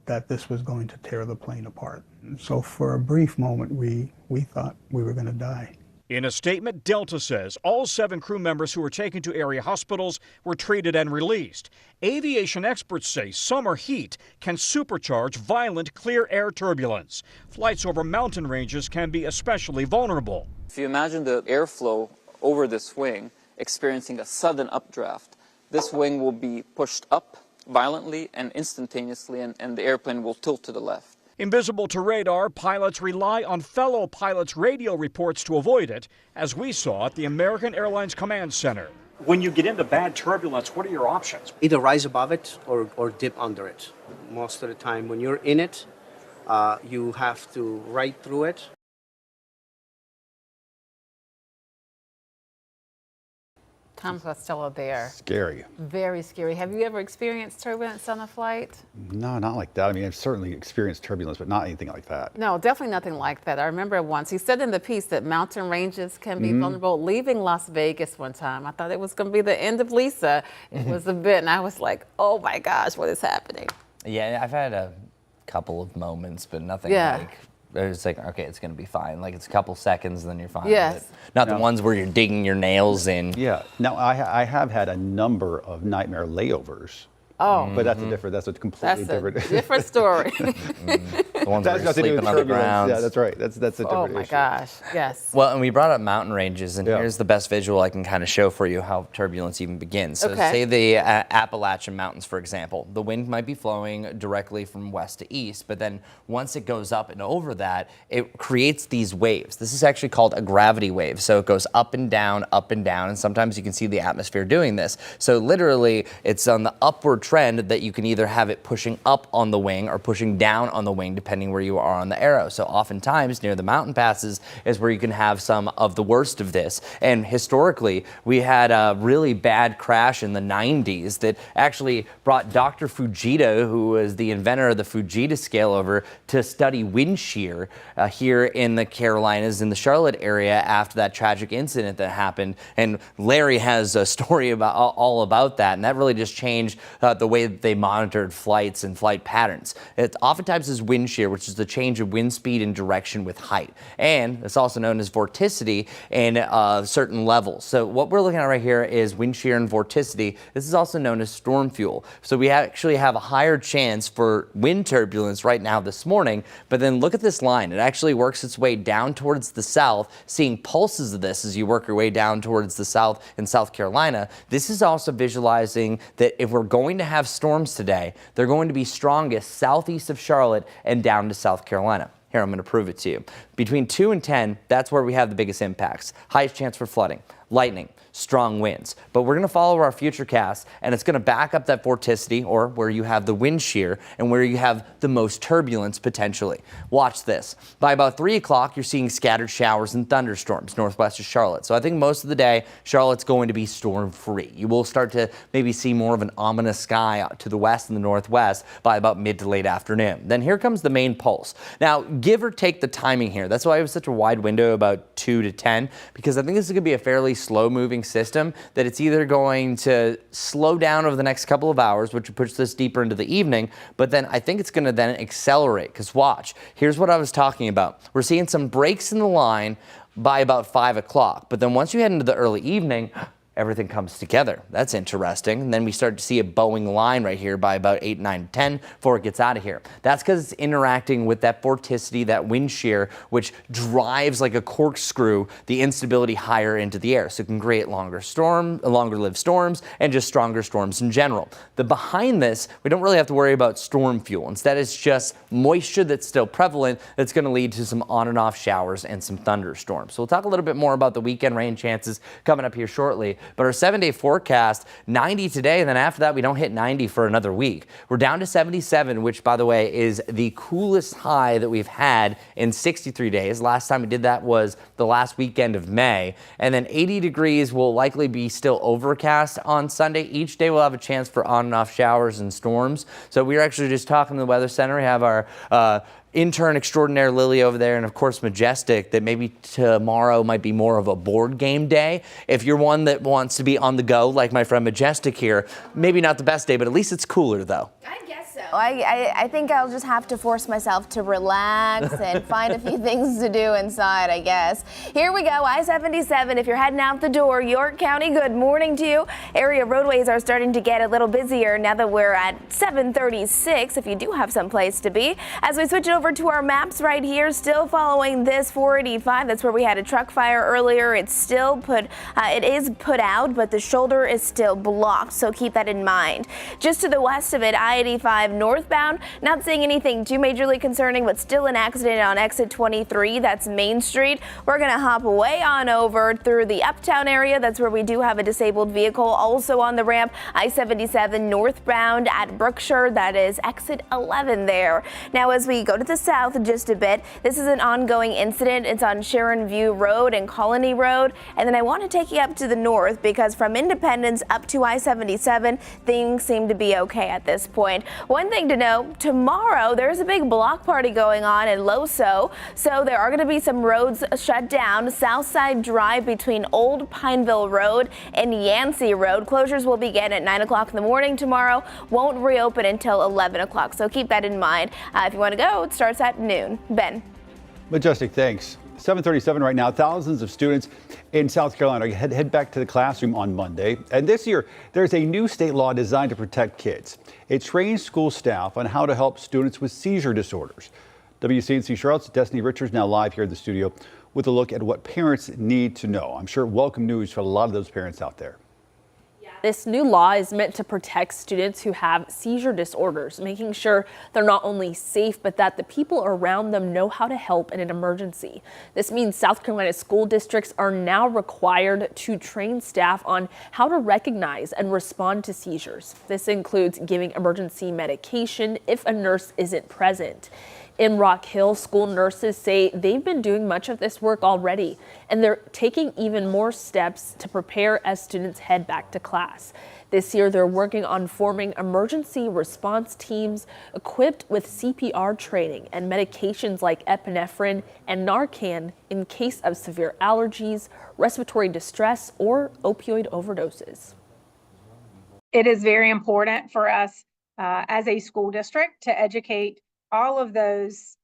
that this was going to tear the plane apart. And so for a brief moment, we thought we were going to die. In a statement, Delta says all 7 crew members who were taken to area hospitals were treated and released. Aviation experts say summer heat can supercharge violent clear air turbulence. Flights over mountain ranges can be especially vulnerable. If you imagine the airflow over this wing experiencing a sudden updraft, this wing will be pushed up violently and instantaneously, and the airplane will tilt to the left. Invisible to radar, pilots rely on fellow pilots' radio reports to avoid it, as we saw at the American Airlines Command Center. When you get into bad turbulence, what are your options? Either rise above it or dip under it. Most of the time, when you're in it, you have to ride through it. Tom Costello there. Scary. Very scary. Have you ever experienced turbulence on a flight? No, not like that. I mean, I've certainly experienced turbulence, but not anything like that. No, definitely nothing like that. I remember once he said in the piece that mountain ranges can be vulnerable. Leaving Las Vegas one time, I thought it was going to be the end of Lisa. It was a bit, and I was like, oh my gosh, what is happening? Yeah, I've had a couple of moments, but nothing like. It's like, okay, it's going to be fine. Like, it's a couple seconds, and then you're fine. Yes. Not the ones where you're digging your nails in. Yeah. Now, I have had a number of nightmare layovers. Oh. But that's a completely different story. The ones where you're sleeping on the ground. Yeah, that's right. That's a different issue. Oh my gosh, yes. Well, and we brought up mountain ranges, and here's the best visual I can kind of show for you how turbulence even begins. So say the Appalachian Mountains, for example. The wind might be flowing directly from west to east, but then once it goes up and over that, it creates these waves. This is actually called a gravity wave. So it goes up and down, and sometimes you can see the atmosphere doing this. So literally, it's on the upward trend that you can either have it pushing up on the wing or pushing down on the wing, depending where you are on the arrow. So oftentimes near the mountain passes is where you can have some of the worst of this. And historically, we had a really bad crash in the 90s that actually brought Dr. Fujita, who was the inventor of the Fujita scale, over to study wind shear here in the Carolinas, in the Charlotte area, after that tragic incident that happened. And Larry has a story about all about that, and that really just changed the way that they monitored flights and flight patterns. It oftentimes is wind shear, which is the change of wind speed and direction with height. And it's also known as vorticity in certain levels. So what we're looking at right here is wind shear and vorticity. This is also known as storm fuel. So we actually have a higher chance for wind turbulence right now this morning, but then look at this line. It actually works its way down towards the south, seeing pulses of this as you work your way down towards the south in South Carolina. This is also visualizing that if we're going to have storms today, they're going to be strongest southeast of Charlotte and down to South Carolina. Here, I'm going to prove it to you. Between 2 and 10, that's where we have the biggest impacts. Highest chance for flooding, lightning, strong winds. But we're going to follow our future cast, and it's going to back up that vorticity, or where you have the wind shear and where you have the most turbulence potentially. Watch this. By about 3 o'clock, you're seeing scattered showers and thunderstorms northwest of Charlotte. So I think most of the day, Charlotte's going to be storm-free. You will start to maybe see more of an ominous sky to the west and the northwest by about mid to late afternoon. Then here comes the main pulse. Now, give or take the timing here. That's why it was such a wide window, about 2 to 10, because I think this is going to be a fairly slow-moving system that it's either going to slow down over the next couple of hours, which would push this deeper into the evening, but then I think it's going to then accelerate, because watch, here's what I was talking about. We're seeing some breaks in the line by about 5 o'clock. But then once you head into the early evening, everything comes together. That's interesting. And then we start to see a bowing line right here by about 8, 9, 10 before it gets out of here. That's because it's interacting with that vorticity, that wind shear, which drives like a corkscrew the instability higher into the air. So it can create longer lived storms and just stronger storms in general. Behind this, we don't really have to worry about storm fuel. Instead, it's just moisture that's still prevalent that's going to lead to some on and off showers and some thunderstorms. So we'll talk a little bit more about the weekend rain chances coming up here shortly. But our 7-day forecast, 90 today, and then after that, we don't hit 90 for another week. We're down to 77, which, by the way, is the coolest high that we've had in 63 days. Last time we did that was the last weekend of May. And then 80 degrees will likely be still overcast on Sunday. Each day we'll have a chance for on and off showers and storms. So we're actually just talking to the Weather Center. We have our intern extraordinaire Lily over there, and of course Majestic, that maybe tomorrow might be more of a board game day. If you're one that wants to be on the go like my friend Majestic here, maybe not the best day, but at least it's cooler though. I guess so. I think I'll just have to force myself to relax and find a few things to do inside, I guess. Here we go, I-77. If you're heading out the door, York County, good morning to you. Area roadways are starting to get a little busier now that we're at 7:36, if you do have some place to be. As we switch it over to our maps right here, still following this 485. That's where we had a truck fire earlier. It's still it is put out, but the shoulder is still blocked, so keep that in mind. Just to the west of it, I-85 northbound, not seeing anything too majorly concerning, but still an accident on exit 23. That's Main Street. We're going to hop way on over through the Uptown area. That's where we do have a disabled vehicle. Also on the ramp, I-77 northbound at Brookshire. That is exit 11 there. Now, as we go to the south just a bit, this is an ongoing incident. It's on Sharon View Road and Colony Road. And then I want to take you up to the north because from Independence up to I-77, things seem to be okay at this point. One thing to know, tomorrow there's a big block party going on in Loso, so there are going to be some roads shut down. Southside Drive between Old Pineville Road and Yancey Road. Closures will begin at 9 o'clock in the morning tomorrow, won't reopen until 11 o'clock, so keep that in mind. If you want to go, it starts at noon. Ben. Majestic, thanks. 7:37 right now. Thousands of students in South Carolina head back to the classroom on Monday. And this year, there's a new state law designed to protect kids. It trains school staff on how to help students with seizure disorders. WCNC Charlotte's Destiny Richards now live here in the studio with a look at what parents need to know. I'm sure welcome news for a lot of those parents out there. This new law is meant to protect students who have seizure disorders, making sure they're not only safe, but that the people around them know how to help in an emergency. This means South Carolina school districts are now required to train staff on how to recognize and respond to seizures. This includes giving emergency medication if a nurse isn't present. In Rock Hill, school nurses say they've been doing much of this work already, and they're taking even more steps to prepare as students head back to class. This year, they're working on forming emergency response teams equipped with CPR training and medications like epinephrine and Narcan in case of severe allergies, respiratory distress, or opioid overdoses. It is very important for us as a school district to educate all of those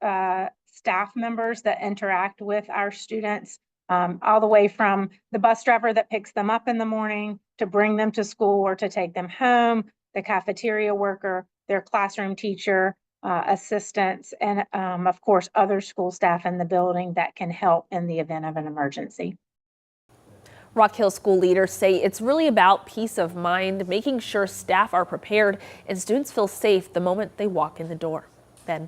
staff members that interact with our students, all the way from the bus driver that picks them up in the morning to bring them to school or to take them home, the cafeteria worker, their classroom teacher, assistants, and of course, other school staff in the building that can help in the event of an emergency. Rock Hill school leaders say it's really about peace of mind, making sure staff are prepared and students feel safe the moment they walk in the door. Ben.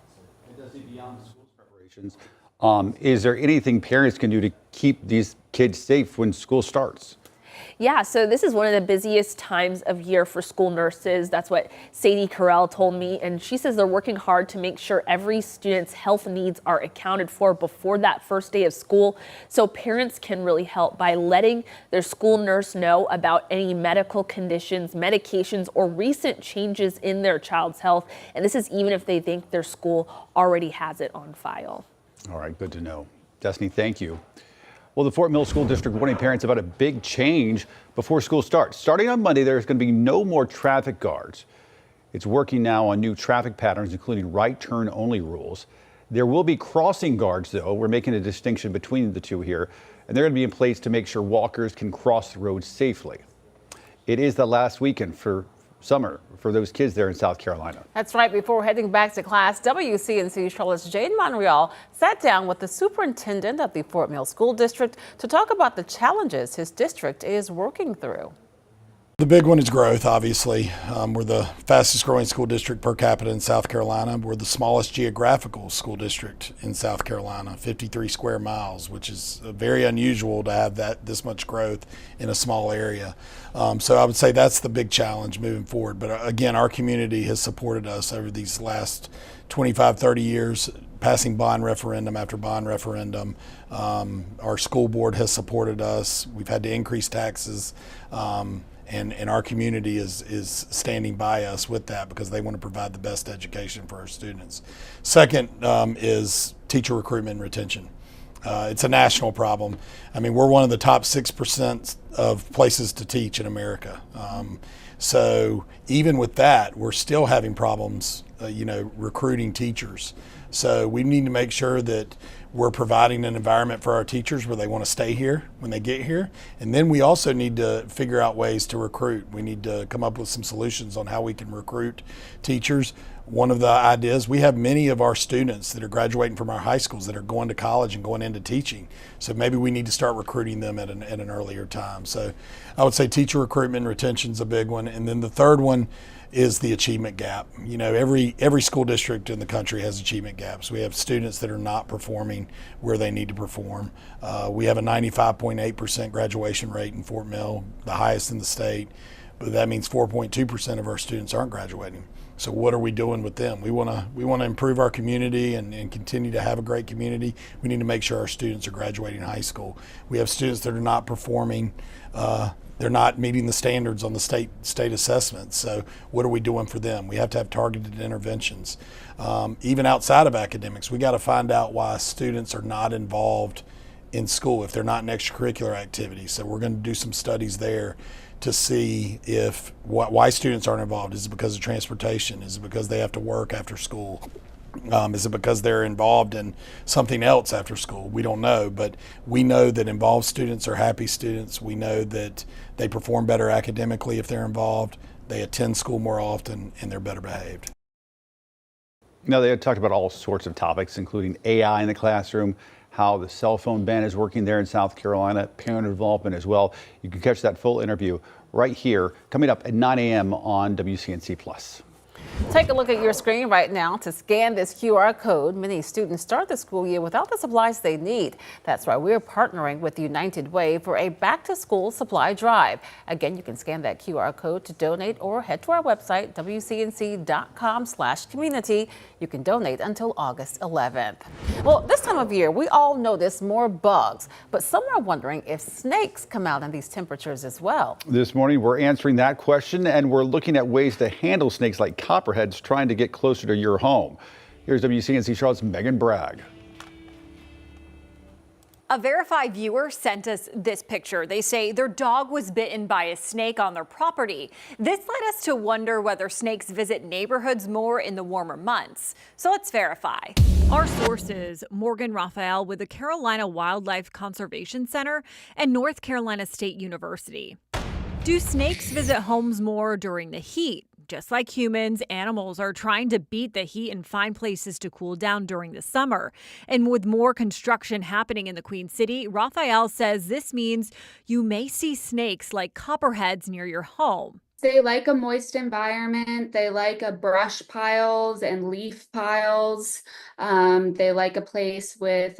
Beyond the school's preparations, is there anything parents can do to keep these kids safe when school starts? Yeah, so this is one of the busiest times of year for school nurses. That's what Sadie Carell told me, and she says they're working hard to make sure every student's health needs are accounted for before that first day of school, so parents can really help by letting their school nurse know about any medical conditions, medications, or recent changes in their child's health, and this is even if they think their school already has it on file. All right, good to know. Destiny, thank you. Well, the Fort Mill School District warning parents about a big change before school starts. Starting on Monday, there's going to be no more traffic guards. It's working now on new traffic patterns, including right turn only rules. There will be crossing guards, though. We're making a distinction between the two here, and they're going to be in place to make sure walkers can cross the road safely. It is the last weekend for summer for those kids there in South Carolina. That's right. Before heading back to class, WCNC Charlotte's Jane Monreal sat down with the superintendent of the Fort Mill School District to talk about the challenges his district is working through. The big one is growth, obviously. We're the fastest growing school district per capita in South Carolina. We're the smallest geographical school district in South Carolina, 53 square miles, which is very unusual to have this much growth in a small area. So I would say that's the big challenge moving forward. But again, our community has supported us over these last 25, 30 years, passing bond referendum after bond referendum. Our school board has supported us. We've had to increase taxes. And our community is standing by us with that because they want to provide the best education for our students. Second is teacher recruitment and retention. It's a national problem. I mean, we're one of the top 6% of places to teach in America. So even with that, we're still having problems, recruiting teachers. So we need to make sure that we're providing an environment for our teachers where they want to stay here when they get here. And then we also need to figure out ways to recruit. We need to come up with some solutions on how we can recruit teachers. One of the ideas, we have many of our students that are graduating from our high schools that are going to college and going into teaching. So maybe we need to start recruiting them at an earlier time. So I would say teacher recruitment and retention is a big one. And then the third one is the achievement gap. Every school district in the country has achievement gaps. We have students that are not performing where they need to perform. We have a 95.8% graduation rate in Fort Mill, the highest in the state, but that means 4.2% of our students aren't graduating. So what are we doing with them? We want to improve our community and continue to have a great community. We need to make sure our students are graduating high school. We have students that are not performing. They're not meeting the standards on the state assessments. So what are we doing for them? We have to have targeted interventions. Even outside of academics, we got to find out why students are not involved in school, if they're not in extracurricular activities. So we're going to do some studies there to see why students aren't involved. Is it because of transportation? Is it because they have to work after school? Is it because they're involved in something else after school? We don't know, but we know that involved students are happy students. We know that they perform better academically if they're involved. They attend school more often and they're better behaved. Now, they had talked about all sorts of topics, including AI in the classroom, how the cell phone ban is working there in South Carolina, parent involvement as well. You can catch that full interview right here, coming up at 9 a.m. on WCNC+. Take a look at your screen right now to scan this QR code. Many students start the school year without the supplies they need. That's why we're partnering with United Way for a back-to-school supply drive. Again, you can scan that QR code to donate or head to our website, wcnc.com/community. You can donate until August 11th. Well, this time of year, we all notice more bugs, but some are wondering if snakes come out in these temperatures as well. This morning, we're answering that question, and we're looking at ways to handle snakes like copperheads trying to get closer to your home. Here's WCNC Charlotte's Megan Bragg. A verified viewer sent us this picture. They say their dog was bitten by a snake on their property. This led us to wonder whether snakes visit neighborhoods more in the warmer months. So let's verify. Our sources, Morgan Raphael with the Carolina Wildlife Conservation Center and North Carolina State University. Do snakes visit homes more during the heat? Just like humans, animals are trying to beat the heat and find places to cool down during the summer. And with more construction happening in the Queen City, Raphael says this means you may see snakes like copperheads near your home. They like a moist environment. They like brush piles and leaf piles. They like a place with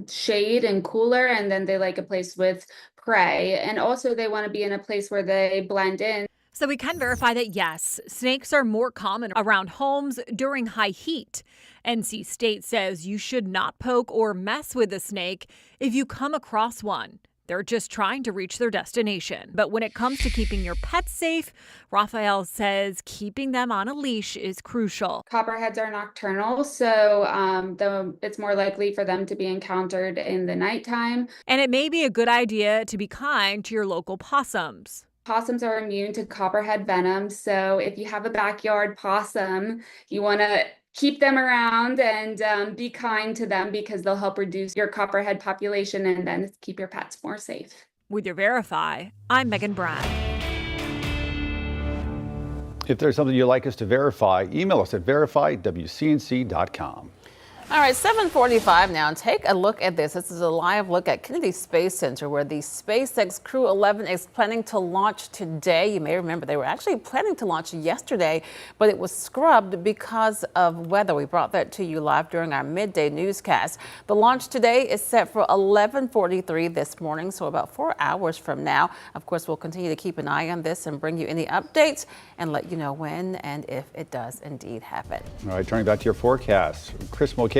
shade and cooler, and then they like a place with prey. And also they want to be in a place where they blend in. So we can verify that, yes, snakes are more common around homes during high heat. NC State says you should not poke or mess with a snake if you come across one. They're just trying to reach their destination. But when it comes to keeping your pets safe, Raphael says keeping them on a leash is crucial. Copperheads are nocturnal, so it's more likely for them to be encountered in the nighttime. And it may be a good idea to be kind to your local possums. Possums are immune to copperhead venom, so if you have a backyard possum, you want to keep them around and be kind to them because they'll help reduce your copperhead population and then keep your pets more safe. With your Verify, I'm Megan Brown. If there's something you'd like us to verify, email us at verify@wcnc.com. All right, 7:45 now. Take a look at this. This is a live look at Kennedy Space Center, where the SpaceX Crew 11 is planning to launch today. You may remember they were actually planning to launch yesterday, but it was scrubbed because of weather. We brought that to you live during our midday newscast. The launch today is set for 11:43 this morning, so about 4 hours from now. Of course, we'll continue to keep an eye on this and bring you any updates and let you know when and if it does indeed happen. All right, turning back to your forecast. Chris Mulcahy,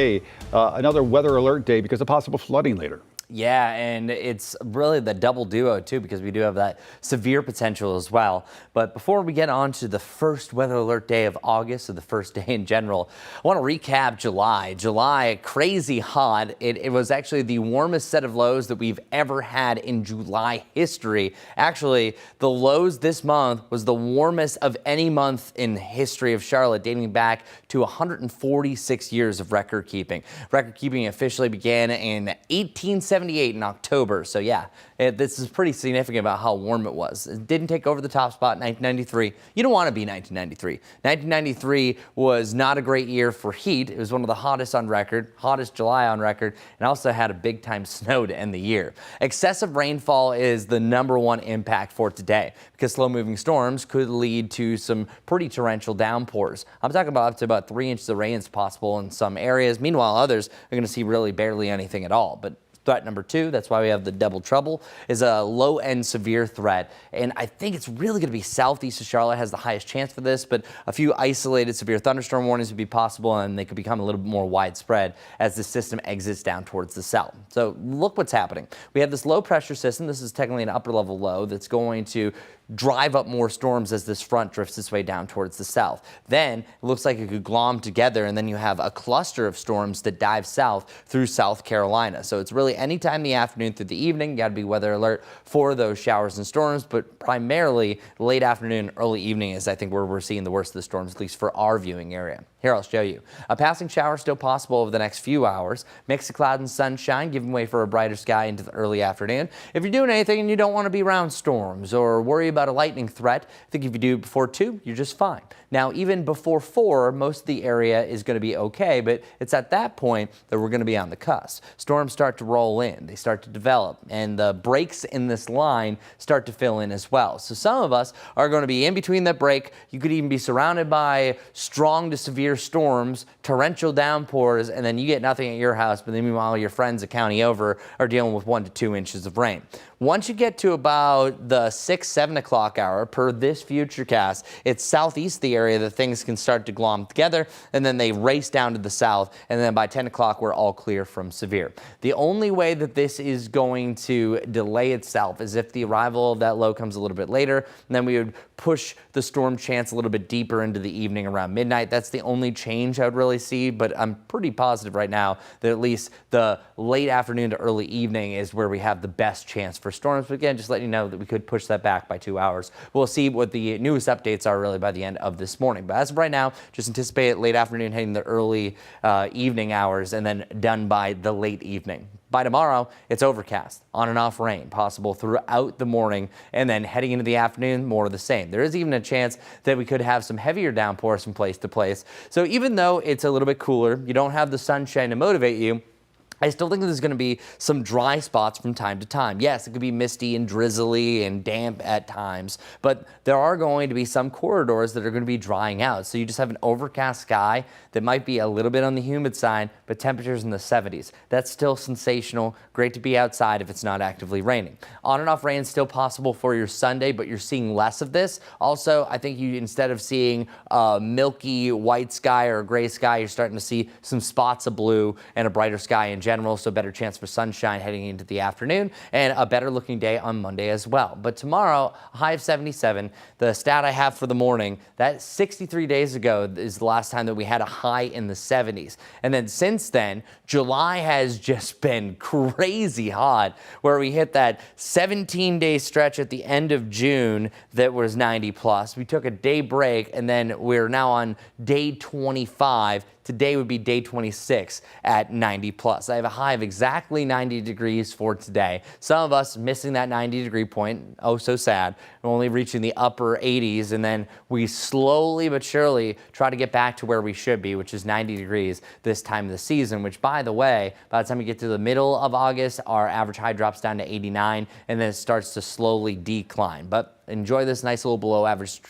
another weather alert day because of possible flooding later. Yeah, and it's really the double duo too, because we do have that severe potential as well. But before we get on to the first weather alert day of August, or the first day in general, I want to recap July. July, crazy hot. It was actually the warmest set of lows that we've ever had in July history. Actually, the lows this month was the warmest of any month in the history of Charlotte, dating back to 146 years of record keeping. Record keeping officially began in 1878 in October. So yeah, this is pretty significant about how warm it was. It didn't take over the top spot in 1993. You don't want to be 1993. 1993 was not a great year for heat. It was one of the hottest on record, hottest July on record, and also had a big time snow to end the year. Excessive rainfall is the #1 impact for today, because slow moving storms could lead to some pretty torrential downpours. I'm talking about up to about 3 inches of rain is possible in some areas. Meanwhile, others are going to see really barely anything at all. But threat #2, that's why we have the double trouble, is a low-end severe threat. And I think it's really going to be southeast of Charlotte has the highest chance for this, but a few isolated severe thunderstorm warnings would be possible, and they could become a little bit more widespread as the system exits down towards the south. So look what's happening. We have this low pressure system. This is technically an upper level low that's going to drive up more storms as this front drifts its way down towards the south. Then it looks like it could glom together, and then you have a cluster of storms that dive south through South Carolina. So it's really anytime in the afternoon through the evening, you got to be weather alert for those showers and storms, but primarily late afternoon, early evening is I think where we're seeing the worst of the storms, at least for our viewing area. Here, I'll show you. A passing shower still possible over the next few hours. Mix of cloud and sunshine, giving way for a brighter sky into the early afternoon. If you're doing anything and you don't want to be around storms or worry about a lightning threat, I think if you do before 2, you're just fine. Now, even before 4, most of the area is going to be okay, but it's at that point that we're going to be on the cusp. Storms start to roll in, they start to develop, and the breaks in this line start to fill in as well. So some of us are going to be in between that break. You could even be surrounded by strong to severe storms, torrential downpours, and then you get nothing at your house, but then meanwhile your friends a county over are dealing with 1 to 2 inches of rain. Once you get to about the 6-7 o'clock hour per this futurecast, it's southeast the area that things can start to glom together, and then they race down to the south, and then by 10 o'clock we're all clear from severe. The only way that this is going to delay itself is if the arrival of that low comes a little bit later, and then we would push the storm chance a little bit deeper into the evening around midnight. That's the only change I would really see, but I'm pretty positive right now that at least the late afternoon to early evening is where we have the best chance for storms. But again, just letting you know that we could push that back by 2 hours. We'll see what the newest updates are really by the end of this morning. But as of right now, just anticipate late afternoon heading the early evening hours and then done by the late evening. By tomorrow, it's overcast, on and off rain possible throughout the morning, and then heading into the afternoon, more of the same. There is even a chance that we could have some heavier downpours from place to place. So even though it's a little bit cooler, you don't have the sunshine to motivate you, I still think there's going to be some dry spots from time to time. Yes, it could be misty and drizzly and damp at times, but there are going to be some corridors that are going to be drying out. So you just have an overcast sky that might be a little bit on the humid side, but temperatures in the 70s. That's still sensational. Great to be outside if it's not actively raining. On and off rain is still possible for your Sunday, but you're seeing less of this. Also, I think you, instead of seeing a milky white sky or a gray sky, you're starting to see some spots of blue and a brighter sky in general, so better chance for sunshine heading into the afternoon and a better looking day on Monday as well. But tomorrow, a high of 77. The stat I have for the morning, that 63 days ago is the last time that we had a high in the 70s. And then since then, July has just been crazy hot, where we hit that 17-day stretch at the end of June that was 90 plus. We took a day break, and then we're now on day 25. Today would be day 26 at 90 plus. I have a high of exactly 90 degrees for today. Some of us missing that 90-degree point. Oh, so sad. We're only reaching the upper 80s, and then we slowly but surely try to get back to where we should be, which is 90 degrees this time of the season, which, by the way, by the time we get to the middle of August, our average high drops down to 89, and then it starts to slowly decline. But enjoy this nice little below average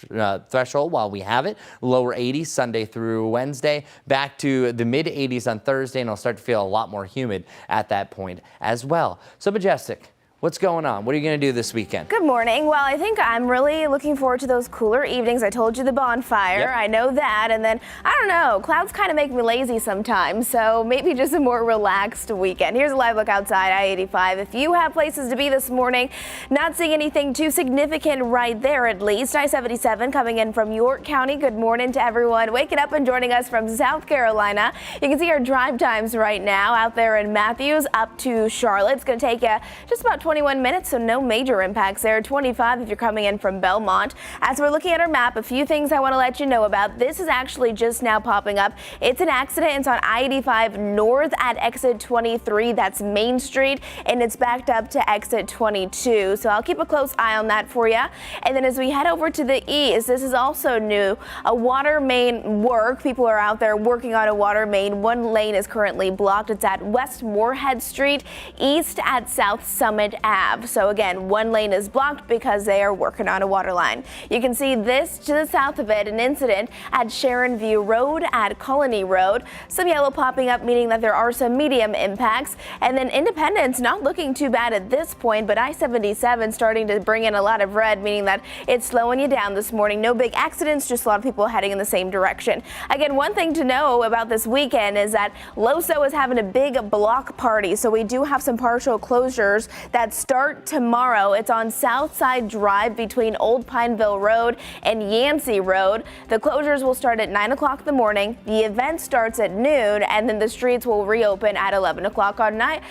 threshold while we have it. Lower 80s Sunday through Wednesday, back to the mid 80s on Thursday, and it'll start to feel a lot more humid at that point as well. So Majestic, what's going on? What are you going to do this weekend? Good morning. Well, I think I'm really looking forward to those cooler evenings. I told you the bonfire. Yep. I know that. And then, I don't know, clouds kind of make me lazy sometimes. So maybe just a more relaxed weekend. Here's a live look outside I-85. If you have places to be this morning, not seeing anything too significant right there at least. I-77 coming in from York County. Good morning to everyone waking up and joining us from South Carolina. You can see our drive times right now out there in Matthews up to Charlotte. It's going to take you just about 21 minutes, so no major impacts there. 25 if you're coming in from Belmont. As we're looking at our map, a few things I want to let you know about. This is actually just now popping up. It's an accident. It's on I-85 north at exit 23. That's Main Street, and it's backed up to exit 22. So I'll keep a close eye on that for you. And then as we head over to the east, this is also new. A water main work. People are out there working on a water main. One lane is currently blocked. It's at West Moorhead Street, east at South Summit Ave. So again, one lane is blocked because they are working on a water line. You can see this to the south of it, an incident at Sharon View Road at Colony Road. Some yellow popping up, meaning that there are some medium impacts. And then Independence not looking too bad at this point, but I-77 starting to bring in a lot of red, meaning that it's slowing you down this morning. No big accidents, just a lot of people heading in the same direction. Again, one thing to know about this weekend is that LoSo is having a big block party. So we do have some partial closures that start tomorrow. It's on Southside Drive between Old Pineville Road and Yancey Road. The closures will start at 9 o'clock in the morning. The event starts at noon, and then the streets will reopen at 11 o'clock at night.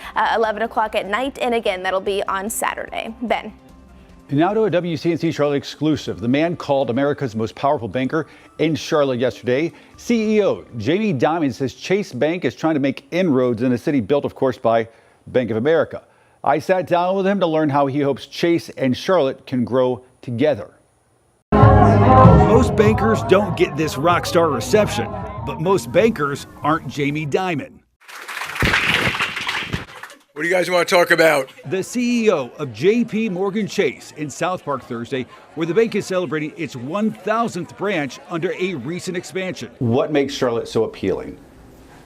And again, that'll be on Saturday. Ben. And now to a WCNC Charlotte exclusive. The man called America's most powerful banker in Charlotte yesterday. CEO Jamie Dimon says Chase Bank is trying to make inroads in a city built, of course, by Bank of America. I sat down with him to learn how he hopes Chase and Charlotte can grow together. Most bankers don't get this rock star reception, but most bankers aren't Jamie Dimon. What do you guys want to talk about? The CEO of JP Morgan Chase in South Park Thursday, where the bank is celebrating its 1,000th branch under a recent expansion. What makes Charlotte so appealing?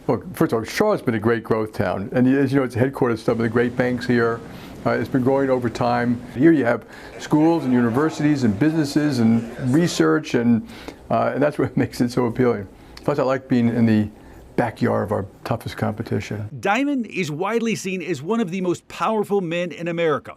Well, first of all, Charlotte's been a great growth town. And as you know, it's headquarters of some of the great banks here. It's been growing over time. Here you have schools and universities and businesses and research, and that's what makes it so appealing. Plus, I like being in the backyard of our toughest competition. Dimon is widely seen as one of the most powerful men in America.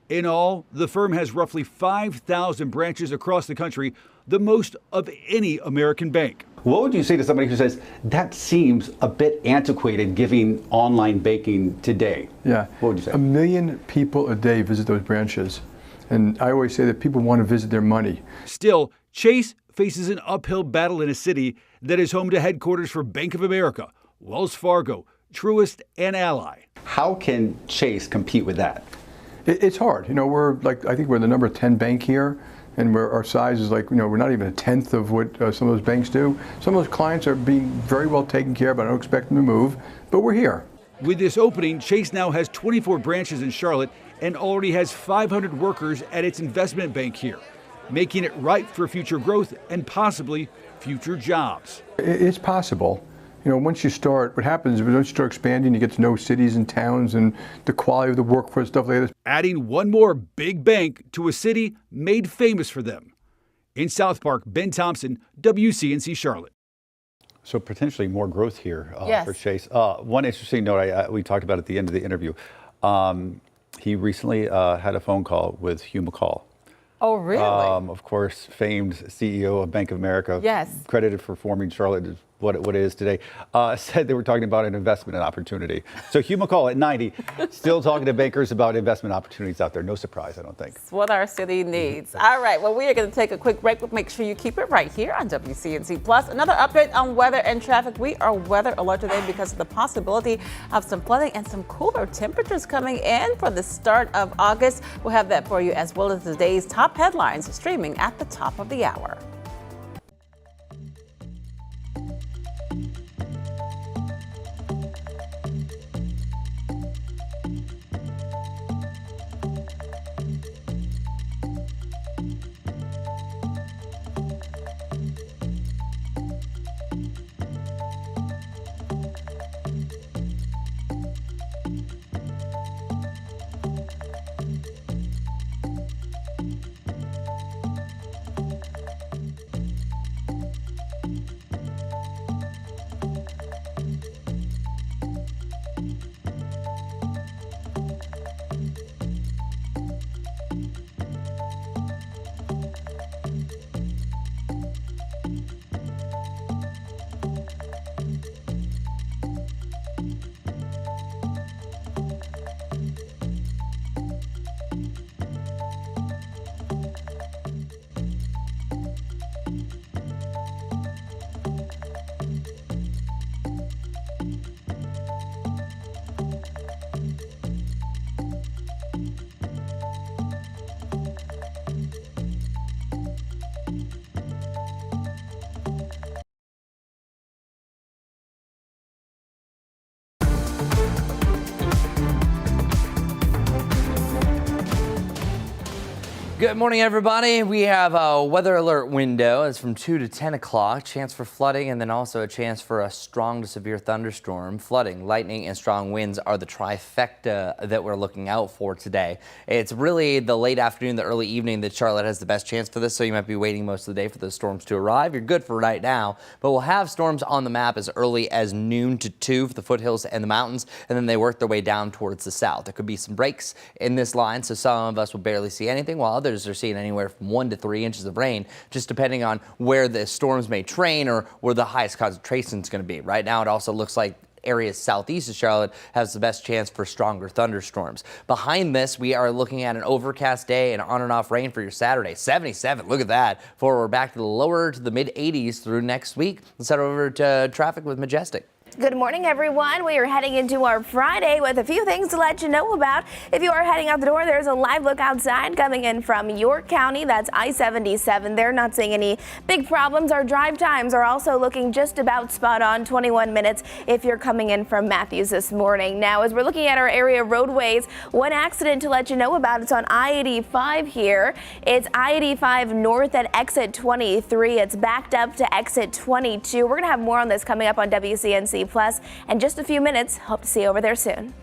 In all, the firm has roughly 5,000 branches across the country, the most of any American bank. What would you say to somebody who says that seems a bit antiquated giving online banking today? Yeah. What would you say? 1 million people a day visit those branches. And I always say that people want to visit their money. Still, Chase faces an uphill battle in a city that is home to headquarters for Bank of America, Wells Fargo, Truist, and Ally. How can Chase compete with that? It's hard. You know, I think we're the number 10 bank here. And our size is we're not even a tenth of what some of those banks do. Some of those clients are being very well taken care of. I don't expect them to move, but we're here. With this opening, Chase now has 24 branches in Charlotte and already has 500 workers at its investment bank here, making it ripe for future growth and possibly future jobs. It's possible. You know, once you start, what happens is once you start expanding, you get to know cities and towns and the quality of the workforce, stuff like this. Adding one more big bank to a city made famous for them. In South Park, Ben Thompson, WCNC Charlotte. So potentially more growth here Yes. for Chase. One interesting note we talked about at the end of the interview. He recently had a phone call with Hugh McCall. Oh, really? Of course, famed CEO of Bank of America. Yes. Credited for forming Charlotte what it is today, said they were talking about an investment opportunity. So Hugh McCall at 90, still talking to bankers about investment opportunities out there. No surprise, I don't think. It's what our city needs. All right, well, we are going to take a quick break, but make sure you keep it right here on WCNC Plus. Another update on weather and traffic. We are weather alert today because of the possibility of some flooding and some cooler temperatures coming in for the start of August. We'll have that for you, as well as today's top headlines streaming at the top of the hour. Good morning, everybody. We have a weather alert window. It's from 2 to 10 o'clock. Chance for flooding, and then also a chance for a strong to severe thunderstorm. Flooding, lightning, and strong winds are the trifecta that we're looking out for today. It's really the late afternoon, the early evening that Charlotte has the best chance for this, so you might be waiting most of the day for those storms to arrive. You're good for right now, but we'll have storms on the map as early as noon to 2 for the foothills and the mountains, and then they work their way down towards the south. There could be some breaks in this line, so some of us will barely see anything, while others are seeing anywhere from 1 to 3 inches of rain, just depending on where the storms may train or where the highest concentration is going to be. Right now, it also looks like areas southeast of Charlotte has the best chance for stronger thunderstorms. Behind this, we are looking at an overcast day and on and off rain for your Saturday. 77, look at that. Before we're back to the lower to the mid 80s through next week. Let's head over to traffic with Majestic. Good morning, everyone. We are heading into our Friday with a few things to let you know about. If you are heading out the door, there's a live look outside coming in from York County. That's I-77. They're not seeing any big problems. Our drive times are also looking just about spot on, 21 minutes if you're coming in from Matthews this morning. Now, as we're looking at our area roadways, one accident to let you know about. It's on I-85 here. It's I-85 north at exit 23. It's backed up to exit 22. We're going to have more on this coming up on WCNC Plus in just a few minutes. Hope to see you over there soon.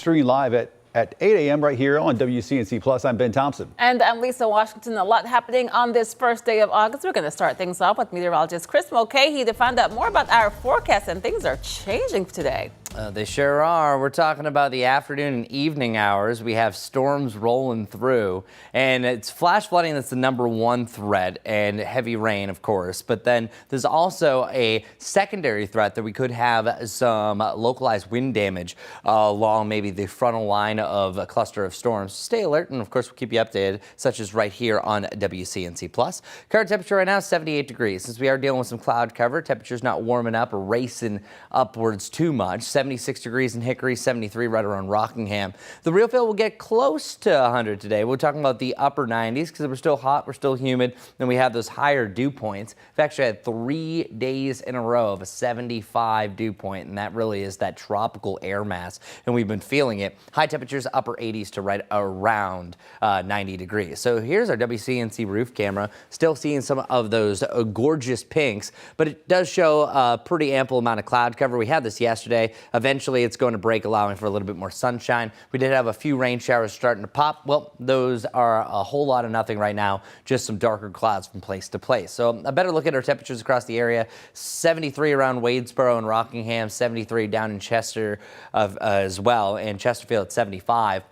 streaming live at 8 a.m. right here on WCNC Plus. I'm Ben Thompson. And I'm Lisa Washington. A lot happening on this first day of August. We're going to start things off with meteorologist Chris Mulcahy to find out more about our forecast, and things are changing today. They sure are. We're talking about the afternoon and evening hours. We have storms rolling through, and it's flash flooding that's the #1 threat, and heavy rain, of course. But then there's also a secondary threat that we could have some localized wind damage along maybe the frontal line of a cluster of storms. Stay alert, and of course we'll keep you updated, such as right here on WCNC Plus. Current temperature right now is 78 degrees. Since we are dealing with some cloud cover, temperature's not warming up or racing upwards too much. 76 degrees in Hickory, 73 right around Rockingham. The real feel will get close to 100 today. We're talking about the upper 90s because we're still hot, we're still humid, and we have those higher dew points. We've actually had 3 days in a row of a 75 dew point, and that really is that tropical air mass, and we've been feeling it. High temperatures upper 80s to right around 90 degrees. So here's our WCNC roof camera. Still seeing some of those gorgeous pinks, but it does show a pretty ample amount of cloud cover. We had this yesterday. Eventually it's going to break, allowing for a little bit more sunshine. We did have a few rain showers starting to pop. Well, those are a whole lot of nothing right now, just some darker clouds from place to place. So a better look at our temperatures across the area. 73 around Wadesboro and Rockingham, 73 down in Chester as well, and Chesterfield at 75.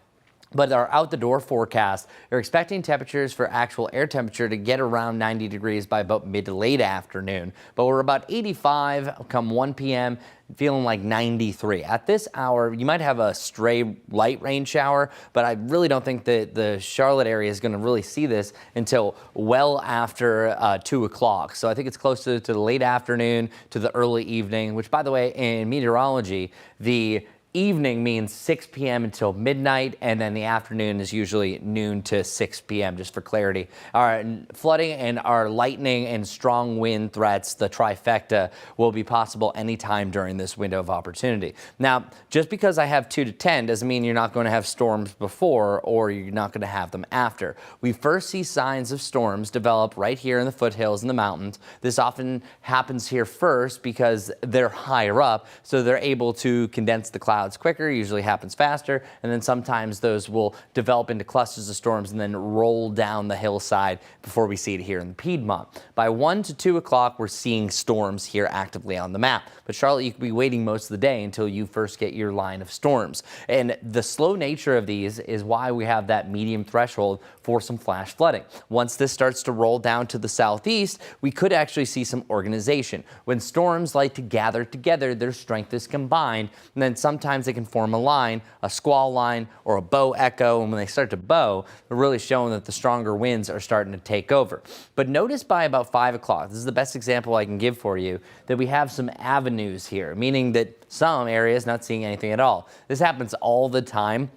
But our out the door forecast, they're expecting temperatures for actual air temperature to get around 90 degrees by about mid to late afternoon. But we're about 85 come 1 p.m., feeling like 93. At this hour, you might have a stray light rain shower, but I really don't think that the Charlotte area is going to really see this until well after 2 o'clock. So I think it's close to the late afternoon to the early evening, which, by the way, in meteorology, the evening means 6 p.m. until midnight, and then the afternoon is usually noon to 6 p.m., just for clarity. Our flooding and our lightning and strong wind threats, the trifecta, will be possible anytime during this window of opportunity. Now, just because I have 2 to 10 doesn't mean you're not going to have storms before or you're not going to have them after. We first see signs of storms develop right here in the foothills and the mountains. This often happens here first because they're higher up, so they're able to condense the clouds quicker, usually happens faster, and then sometimes those will develop into clusters of storms and then roll down the hillside before we see it here in the Piedmont. By 1 to 2 o'clock, we're seeing storms here actively on the map. But Charlotte, you could be waiting most of the day until you first get your line of storms. And the slow nature of these is why we have that medium threshold for some flash flooding. Once this starts to roll down to the southeast, we could actually see some organization. When storms like to gather together, their strength is combined, and then sometimes they can form a line, a squall line, or a bow echo, and when they start to bow, they're really showing that the stronger winds are starting to take over. But notice by about 5 o'clock, this is the best example I can give for you, that we have some avenues here, meaning that some areas not seeing anything at all. This happens all the time,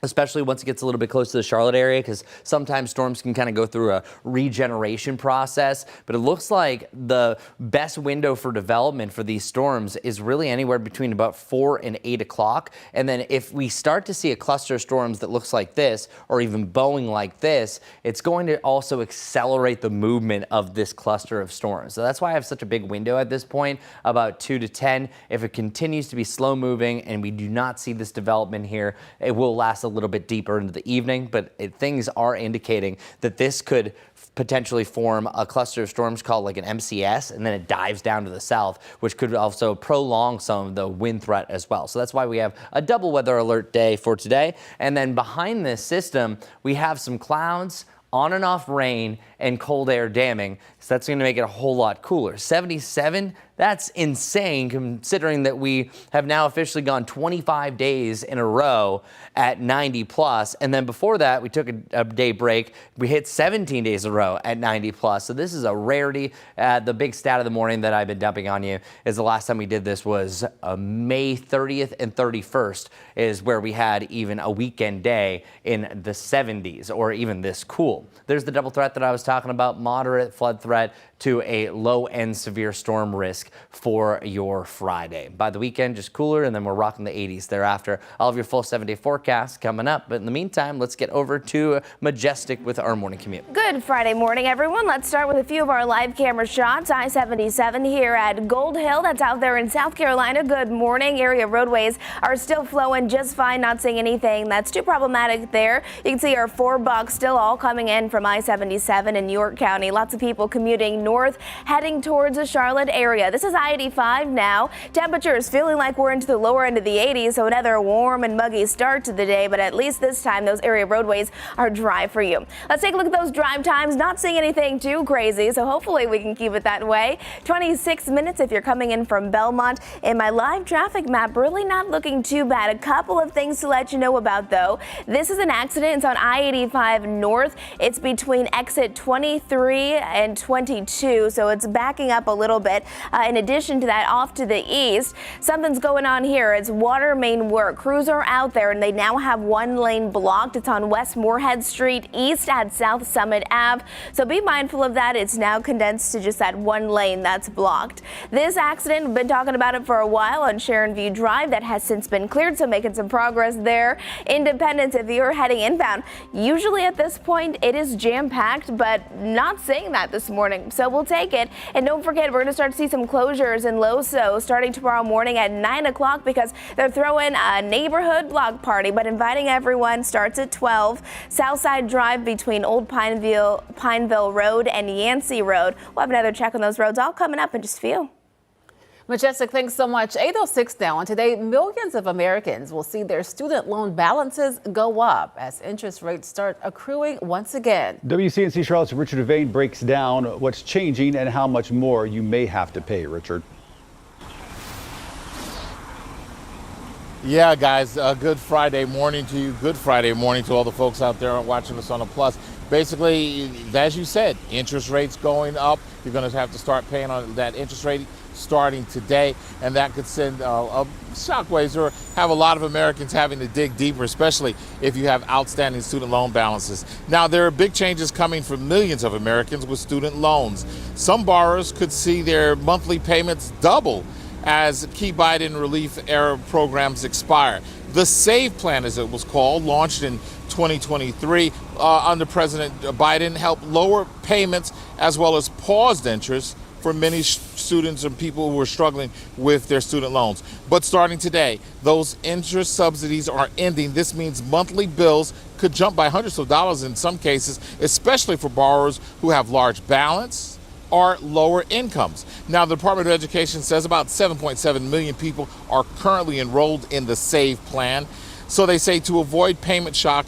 especially once it gets a little bit close to the Charlotte area, because sometimes storms can kind of go through a regeneration process. But it looks like the best window for development for these storms is really anywhere between about 4 and 8 o'clock. And then if we start to see a cluster of storms that looks like this, or even bowing like this, it's going to also accelerate the movement of this cluster of storms. So that's why I have such a big window at this point, about 2 to 10. If it continues to be slow moving and we do not see this development here, it will last a little bit deeper into the evening, but things are indicating that this could potentially form a cluster of storms called like an MCS, and then it dives down to the south, which could also prolong some of the wind threat as well. So that's why we have a double weather alert day for today. And then behind this system, we have some clouds, on and off rain, and cold air damming. So that's going to make it a whole lot cooler. 77, that's insane considering that we have now officially gone 25 days in a row at 90 plus. And then before that, we took a day break. We hit 17 days in a row at 90 plus. So this is a rarity. The big stat of the morning that I've been dumping on you is the last time we did this was May 30th and 31st is where we had even a weekend day in the 70s or even this cool. There's the double threat that I was talking about, moderate flood threat to a low-end severe storm risk risk for your Friday. By the weekend, just cooler, and then we're rocking the 80s thereafter. All of your full 7-day forecast coming up. But in the meantime, let's get over to Majestic with our morning commute. Good Friday morning, everyone. Let's start with a few of our live camera shots. I-77 here at Gold Hill. That's out there in South Carolina. Good morning. Area roadways are still flowing just fine. Not seeing anything that's too problematic there. You can see our 4 bucks still all coming in from I-77 in York County. Lots of people commuting north, heading towards the Charlotte area. This is I-85 now. Temperatures feeling like we're into the lower end of the 80s, so another warm and muggy start to the day, but at least this time those area roadways are dry for you. Let's take a look at those drive times. Not seeing anything too crazy, so hopefully we can keep it that way. 26 minutes if you're coming in from Belmont. In my live traffic map, really not looking too bad. A couple of things to let you know about, though. This is an accident. It's on I-85 north. It's between exit 23 and 22, so it's backing up a little bit. In addition to that, off to the east, something's going on here. It's water main work. Crews are out there, and they now have one lane blocked. It's on West Moorhead Street east at South Summit Ave, so be mindful of that. It's now condensed to just that one lane that's blocked. This accident, we've been talking about it for a while on Sharon View Drive. That has since been cleared, so making some progress there. Independence, if you're heading inbound, usually at this point it is jam-packed, but not seeing that this morning, so we'll take it. And don't forget, we're going to start to see some closures in Loso starting tomorrow morning at 9 o'clock because they're throwing a neighborhood block party, but inviting everyone. Starts at 12. Southside Drive between Old Pineville Road and Yancey Road. We'll have another check on those roads all coming up in just a few. Majestic, thanks so much. 8:06 now, and today millions of Americans will see their student loan balances go up as interest rates start accruing once again. WCNC Charlotte's Richard Devane breaks down what's changing and how much more you may have to pay. Richard. Yeah, guys, good Friday morning to you. Good Friday morning to all the folks out there watching us on the Plus. Basically, as you said, interest rates going up. You're going to have to start paying on that interest rate starting today, and that could send shockwaves or have a lot of Americans having to dig deeper, especially if you have outstanding student loan balances. Now, there are big changes coming for millions of Americans with student loans. Some borrowers could see their monthly payments double as key Biden relief era programs expire. The SAVE plan, as it was called, launched in 2023 under President Biden, helped lower payments as well as paused interest for many students and people who are struggling with their student loans. But starting today, those interest subsidies are ending. This means monthly bills could jump by hundreds of dollars in some cases, especially for borrowers who have large balance or lower incomes. Now, the Department of Education says about 7.7 million people are currently enrolled in the SAVE plan. So they say to avoid payment shock,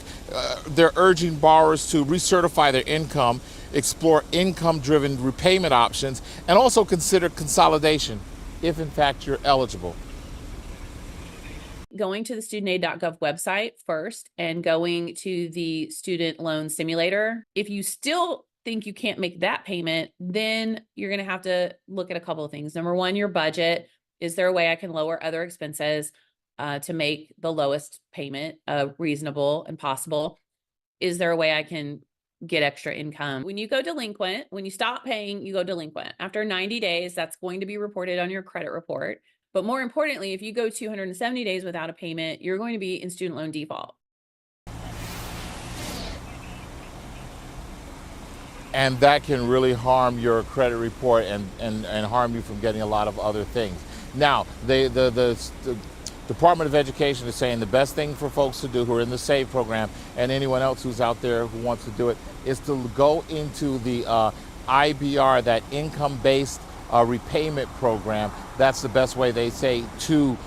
they're urging borrowers to recertify their income, explore income-driven repayment options, and also consider consolidation if in fact you're eligible. Going to the studentaid.gov website first and going to the student loan simulator. If you still think you can't make that payment, then you're going to have to look at a couple of things. Number one, your budget. Is there a way I can lower other expenses to make the lowest payment reasonable and possible? Is there a way I can get extra income? When you go delinquent, when you stop paying, you go delinquent. After 90 days, that's going to be reported on your credit report. But more importantly, if you go 270 days without a payment, you're going to be in student loan default. And that can really harm your credit report and harm you from getting a lot of other things. Now, the Department of Education is saying the best thing for folks to do who are in the SAVE program and anyone else who's out there who wants to do it is to go into the IBR, that income-based repayment program. That's the best way, they say, to,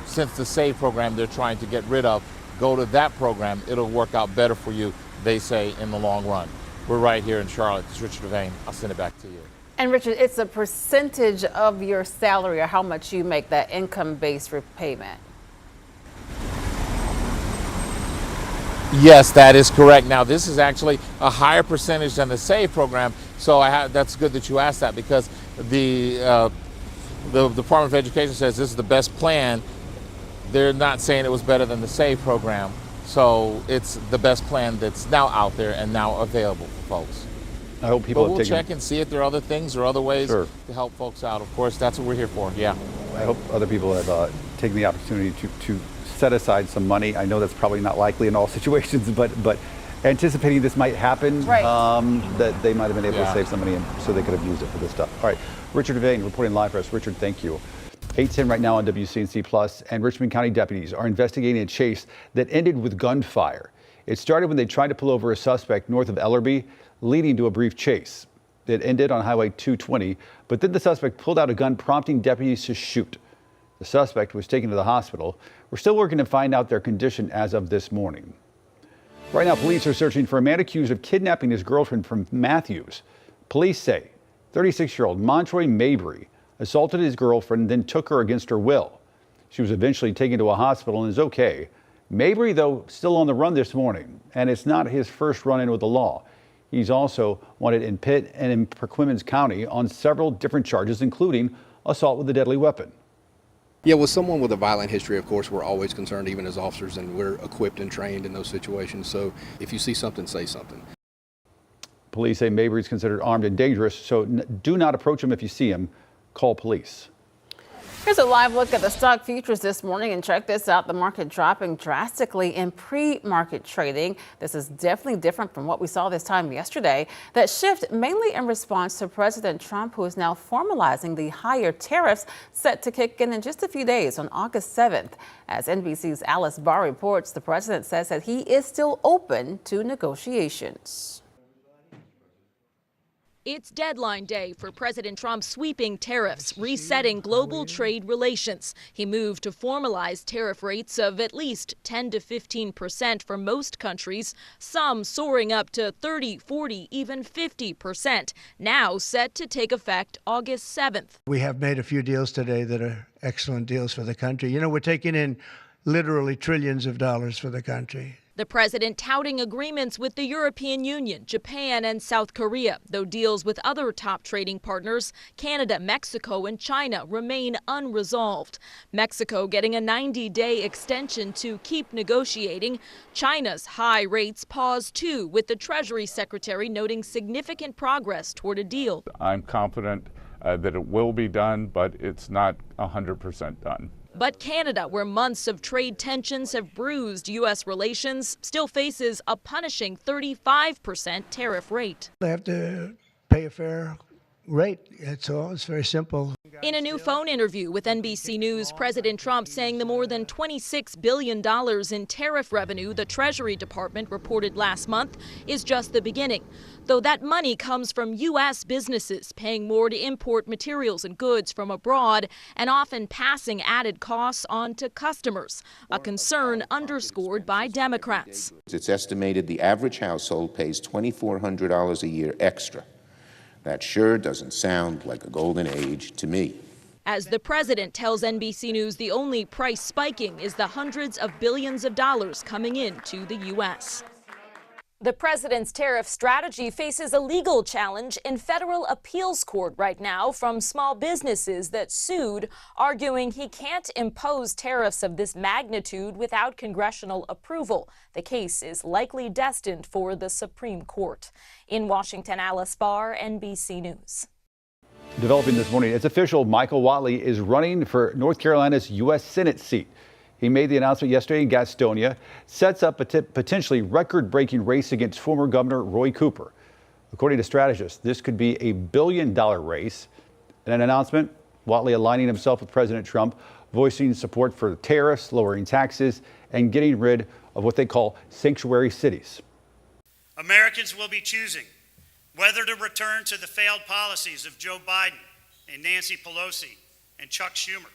since the SAVE program they're trying to get rid of, go to that program. It'll work out better for you, they say, in the long run. We're right here in Charlotte. It's Richard Devane. I'll send it back to you. And Richard, it's a percentage of your salary or how much you make, that income-based repayment. Yes, that is correct. Now, this is actually a higher percentage than the SAVE program, so that's good that you asked that, because the Department of Education says this is the best plan. They're not saying it was better than the SAVE program, so it's the best plan that's now out there and now available for folks. I hope people But have we'll taken. check and see if there are other things or other ways Sure. to help folks out. Of course, that's what we're here for. Yeah. I hope other people have taken the opportunity to set aside some money. I know that's probably not likely in all situations, but anticipating this might happen, Right. that they might have been able to Yeah. save some money, and so they could have used it for this stuff. All right, Richard Devane reporting live for us. Richard, thank you. 8:10 right now on WCNC Plus, and Richmond County deputies are investigating a chase that ended with gunfire. It started when they tried to pull over a suspect north of Ellerby, leading to a brief chase. It ended on Highway 220, but then the suspect pulled out a gun, prompting deputies to shoot. The suspect was taken to the hospital. We're still working to find out their condition as of this morning. Right now, police are searching for a man accused of kidnapping his girlfriend from Matthews. Police say 36-year-old Montroy Mabry assaulted his girlfriend, then took her against her will. She was eventually taken to a hospital and is okay. Mabry, though, still on the run this morning, and it's not his first run-in with the law. He's also wanted in Pitt and in Perquimans County on several different charges, including assault with a deadly weapon. Yeah, with someone with a violent history, of course, we're always concerned, even as officers, and we're equipped and trained in those situations. So if you see something, say something. Police say Mabry is considered armed and dangerous, so do not approach him if you see him. Call police. Here's a live look at the stock futures this morning, and check this out. The market dropping drastically in pre-market trading. This is definitely different from what we saw this time yesterday. That shift mainly in response to President Trump, who is now formalizing the higher tariffs set to kick in just a few days on August 7th. As NBC's Alice Barr reports, the president says that he is still open to negotiations. It's deadline day for President Trump's sweeping tariffs, resetting global trade relations. He moved to formalize tariff rates of at least 10 to 15% for most countries, some soaring up to 30, 40, even 50%, now set to take effect August 7th. We have made a few deals today that are excellent deals for the country. You know, we're taking in literally trillions of dollars for the country. The president touting agreements with the European Union, Japan, and South Korea, though deals with other top trading partners, Canada, Mexico, and China, remain unresolved. Mexico getting a 90-day extension to keep negotiating. China's high rates pause too, with the Treasury Secretary noting significant progress toward a deal. I'm confident that it will be done, but it's not 100% done. But Canada, where months of trade tensions have bruised U.S. relations, still faces a punishing 35% tariff rate. They have to pay a fair rate. That's all. It's very simple. In a new phone interview with NBC News, President Trump saying the more than $26 billion in tariff revenue the Treasury Department reported last month is just the beginning. Though that money comes from U.S. businesses paying more to import materials and goods from abroad and often passing added costs on to customers, a concern underscored by Democrats. It's estimated the average household pays $2,400 a year extra. That sure doesn't sound like a golden age to me. As the president tells NBC News, the only price spiking is the hundreds of billions of dollars coming into the U.S. The president's tariff strategy faces a legal challenge in federal appeals court right now from small businesses that sued, arguing he can't impose tariffs of this magnitude without congressional approval. The case is likely destined for the Supreme Court. In Washington, Alice Barr, NBC News. Developing this morning, it's official. Michael Whatley is running for North Carolina's U.S. Senate seat. He made the announcement yesterday in Gastonia, sets up a potentially record-breaking race against former Governor Roy Cooper. According to strategists, this could be a billion-dollar race. In an announcement, Whatley aligning himself with President Trump, voicing support for tariffs, lowering taxes, and getting rid of what they call sanctuary cities. Americans will be choosing whether to return to the failed policies of Joe Biden and Nancy Pelosi and Chuck Schumer.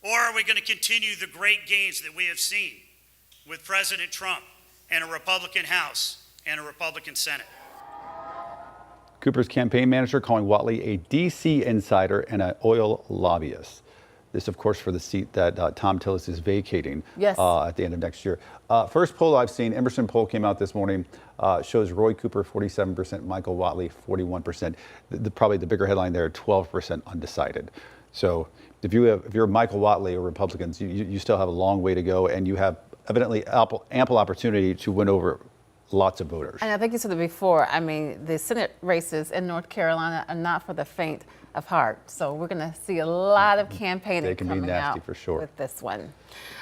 Or are we going to continue the great gains that we have seen with President Trump and a Republican House and a Republican Senate? Cooper's campaign manager calling Whatley a D.C. insider and an oil lobbyist. This, of course, for the seat that Tom Tillis is vacating at the end of next year. First poll I've seen, Emerson poll came out this morning, shows Roy Cooper 47%, Michael Whatley 41%. Probably the bigger headline there, 12% undecided. So if you're Michael Whatley or Republicans, you still have a long way to go, and you have evidently ample opportunity to win over lots of voters. And I think you said it before. I mean, the Senate races in North Carolina are not for the faint of heart. So we're going to see a lot of campaigning They can be coming nasty out for sure. with this one.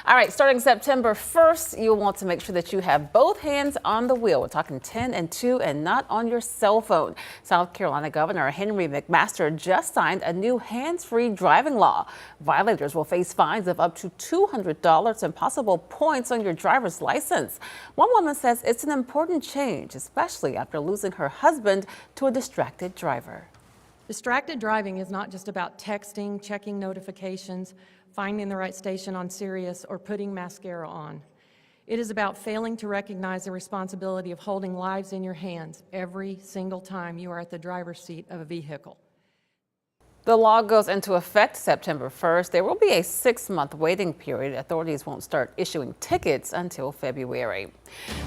All right, starting September 1st, you'll want to make sure that you have both hands on the wheel. We're talking 10 and 2 and not on your cell phone. South Carolina Governor Henry McMaster just signed a new hands-free driving law. Violators will face fines of up to $200 and possible points on your driver's license. One woman says it's an important change, especially after losing her husband to a distracted driver. Distracted driving is not just about texting, checking notifications, finding the right station on Sirius, or putting mascara on. It is about failing to recognize the responsibility of holding lives in your hands every single time you are at the driver's seat of a vehicle. The law goes into effect September 1st. There will be a 6-month waiting period. Authorities won't start issuing tickets until February.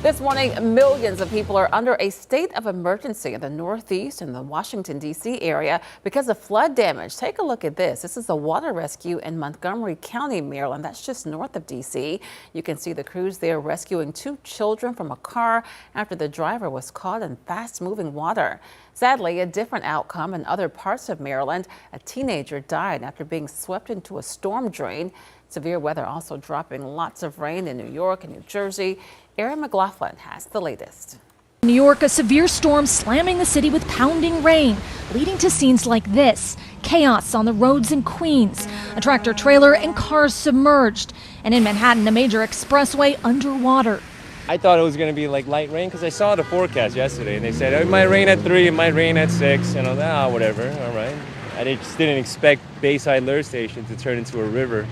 This morning, millions of people are under a state of emergency in the Northeast and the Washington, D.C. area because of flood damage. Take a look at this. This is a water rescue in Montgomery County, Maryland. That's just north of D.C. You can see the crews there rescuing 2 children from a car after the driver was caught in fast-moving water. Sadly, a different outcome in other parts of Maryland. A teenager died after being swept into a storm drain. Severe weather also dropping lots of rain in New York and New Jersey. Erin McLaughlin has the latest. New York, a severe storm slamming the city with pounding rain, leading to scenes like this. Chaos on the roads in Queens. A tractor trailer and cars submerged. And in Manhattan, a major expressway underwater. I thought it was going to be like light rain because I saw the forecast yesterday and they said it might rain at 3, it might rain at 6, and I was like, whatever, all right. I just didn't expect Bayside Lure Station to turn into a river.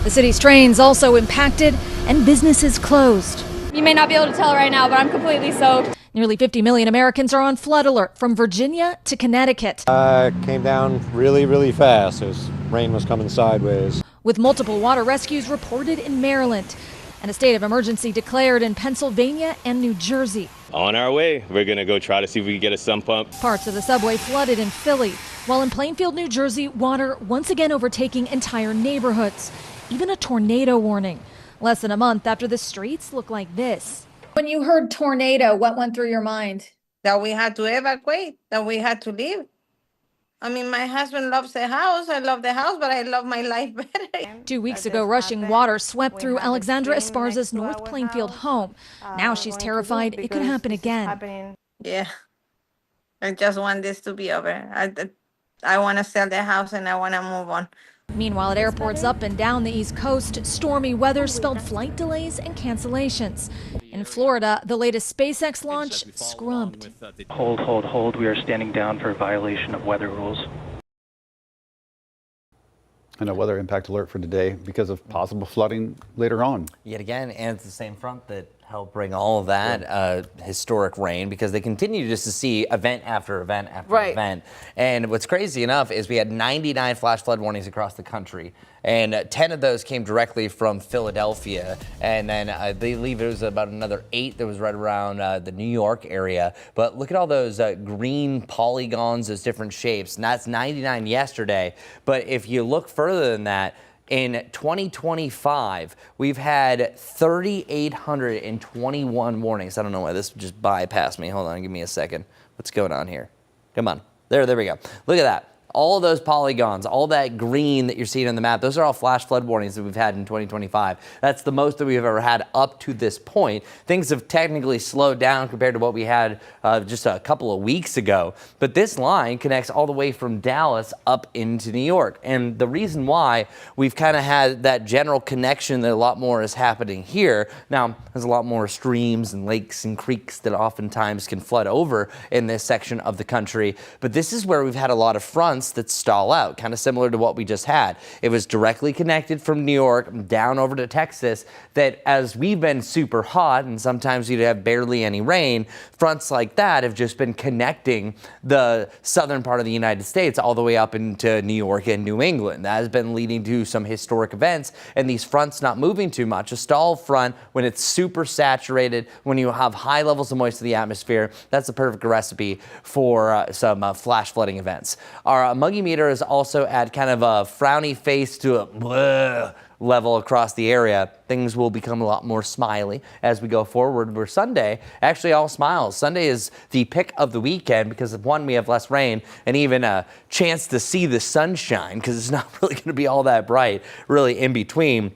The city's trains also impacted and businesses closed. You may not be able to tell right now, but I'm completely soaked. Nearly 50 million Americans are on flood alert from Virginia to Connecticut. Came down really fast as rain was coming sideways. With multiple water rescues reported in Maryland and a state of emergency declared in Pennsylvania and New Jersey. On our way, we're going to go try to see if we can get a sump pump. Parts of the subway flooded in Philly, while in Plainfield, New Jersey, water once again overtaking entire neighborhoods. Even a tornado warning. Less than a month after the streets look like this. When you heard tornado, what went through your mind? That we had to evacuate, that we had to leave. I mean, my husband loves the house. I love the house, but I love my life better. 2 weeks ago, rushing water swept through Alexandra Esparza's North Plainfield home. Now she's terrified it could happen again. Yeah, I just want this to be over. I want to sell the house and I want to move on. Meanwhile, at airports up and down the East Coast, stormy weather spelled flight delays and cancellations. In Florida, the latest SpaceX launch scrubbed. Hold. We are standing down for a violation of weather rules. And a weather impact alert for today because of possible flooding later on. Yet again, and it's the same front that helped bring all of that historic rain, because they continue just to see event after event after event. And what's crazy enough is we had 99 flash flood warnings across the country, and 10 of those came directly from Philadelphia. And then I believe it was about another 8 that was right around the New York area. But look at all those green polygons, those different shapes. And that's 99 yesterday. But if you look further than that, in 2025, we've had 3,821 warnings. I don't know why this just bypassed me. Hold on, give me a second. What's going on here? Come on. There we go. Look at that. All those polygons, all that green that you're seeing on the map, those are all flash flood warnings that we've had in 2025. That's the most that we've ever had up to this point. Things have technically slowed down compared to what we had just a couple of weeks ago. But this line connects all the way from Dallas up into New York. And the reason why we've kind of had that general connection that a lot more is happening here. Now, there's a lot more streams and lakes and creeks that oftentimes can flood over in this section of the country. But this is where we've had a lot of fronts that stall out, kind of similar to what we just had. It was directly connected from New York down over to Texas, that as we've been super hot and sometimes you'd have barely any rain, fronts like that have just been connecting the southern part of the United States all the way up into New York and New England. That has been leading to some historic events, and these fronts not moving too much. A stall front, when it's super saturated, when you have high levels of moisture in the atmosphere, that's the perfect recipe for some flash flooding events. Our Muggy meter is also at kind of a frowny face to a bleh level across the area, things will become a lot more smiley as we go forward. Where Sunday, actually all smiles. Sunday is the pick of the weekend because of one, we have less rain and even a chance to see the sunshine because it's not really going to be all that bright really in between.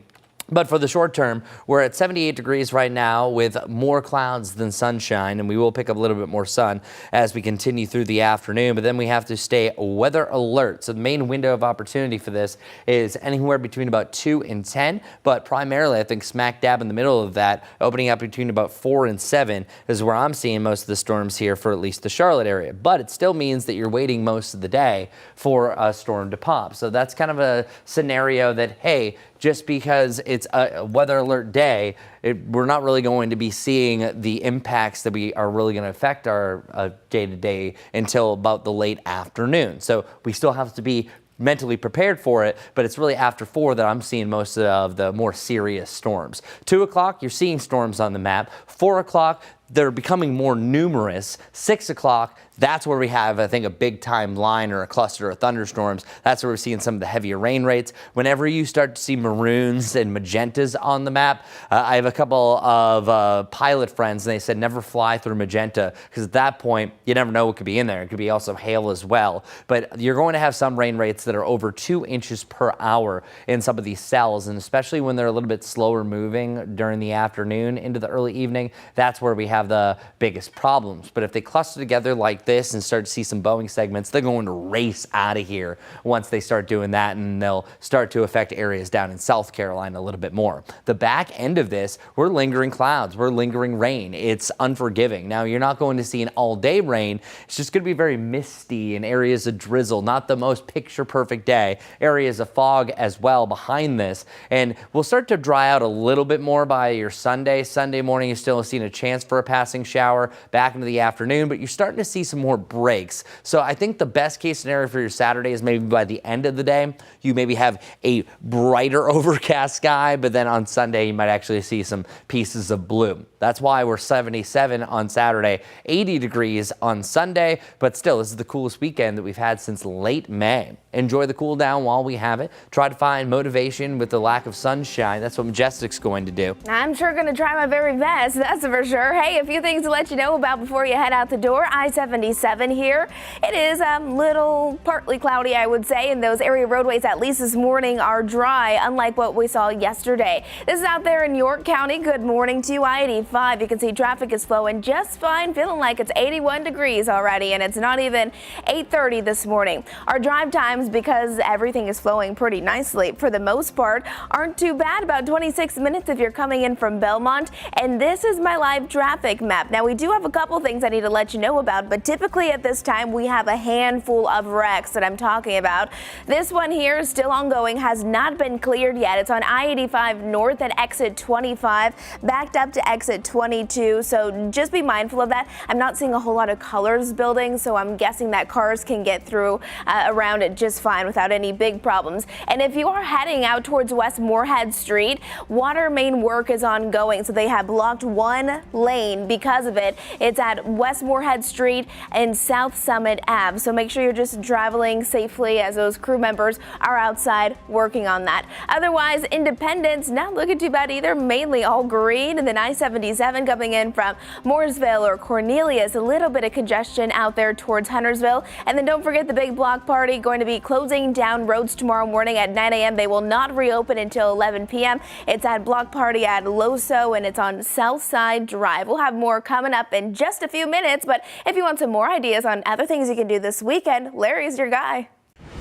But for the short term, we're at 78 degrees right now with more clouds than sunshine, and we will pick up a little bit more sun as we continue through the afternoon. But then we have to stay weather alert. So the main window of opportunity for this is anywhere between about 2 and 10. But primarily, I think smack dab in the middle of that, opening up between about 4 and 7 is where I'm seeing most of the storms here for at least the Charlotte area. But it still means that you're waiting most of the day for a storm to pop. So that's kind of a scenario that, hey, just because it's a weather alert day, we're not really going to be seeing the impacts that we are really going to affect our day-to-day until about the late afternoon. So we still have to be mentally prepared for it, but it's really after 4 that I'm seeing most of the more serious storms. 2 o'clock, you're seeing storms on the map. 4 o'clock, they're becoming more numerous. 6 o'clock, that's where we have, I think, a big time line or a cluster of thunderstorms. That's where we're seeing some of the heavier rain rates. Whenever you start to see maroons and magentas on the map, I have a couple of pilot friends, and they said never fly through magenta because at that point, you never know what could be in there. It could be also hail as well. But you're going to have some rain rates that are over 2 inches per hour in some of these cells, and especially when they're a little bit slower moving during the afternoon into the early evening, that's where we have the biggest problems. But if they cluster together like this and start to see some Boeing segments, they're going to race out of here once they start doing that, and they'll start to affect areas down in South Carolina a little bit more. The back end of this, we're lingering clouds, we're lingering rain. It's unforgiving. Now, you're not going to see an all-day rain. It's just going to be very misty and areas of drizzle, not the most picture-perfect day. Areas of fog as well behind this, and we'll start to dry out a little bit more by your Sunday. Sunday morning, you're still seeing a chance for a passing shower back into the afternoon, but you're starting to see some more breaks. So I think the best case scenario for your Saturday is maybe by the end of the day, you maybe have a brighter overcast sky, but then on Sunday, you might actually see some pieces of blue. That's why we're 77 on Saturday, 80 degrees on Sunday, but still, this is the coolest weekend that we've had since late May. Enjoy the cool down while we have it. Try to find motivation with the lack of sunshine. That's what Majestic's going to do. I'm sure going to try my very best, that's for sure. Hey, a few things to let you know about before you head out the door. I-77 here. It is a little partly cloudy, I would say, and those area roadways, at least this morning, are dry, unlike what we saw yesterday. This is out there in York County. Good morning to you. I-85, you can see traffic is flowing just fine, feeling like it's 81 degrees already, and it's not even 8:30 this morning. Our drive times, because everything is flowing pretty nicely for the most part, aren't too bad. About 26 minutes if you're coming in from Belmont, and this is my live traffic map. Now, we do have a couple things I need to let you know about, but typically at this time we have a handful of wrecks that I'm talking about. This one here is still ongoing, has not been cleared yet. It's on I-85 north at exit 25, backed up to exit 22, so just be mindful of that. I'm not seeing a whole lot of colors building, so I'm guessing that cars can get through around it just fine without any big problems. And if you are heading out towards West Moorhead Street, water main work is ongoing, so they have blocked one lane because of it. It's at West Moorhead Street and South Summit Ave, so make sure you're just traveling safely as those crew members are outside working on that. Otherwise, Independence not looking too bad either, mainly all green. And then I-77 coming in from Mooresville or Cornelius, a little bit of congestion out there towards Huntersville. And then don't forget the big block party going to be closing down roads tomorrow morning at 9 a.m. They will not reopen until 11 p.m. It's at block party at Loso, and it's on Southside Drive. We'll have more coming up in just a few minutes, but if you want some more ideas on other things you can do this weekend, Larry's your guy.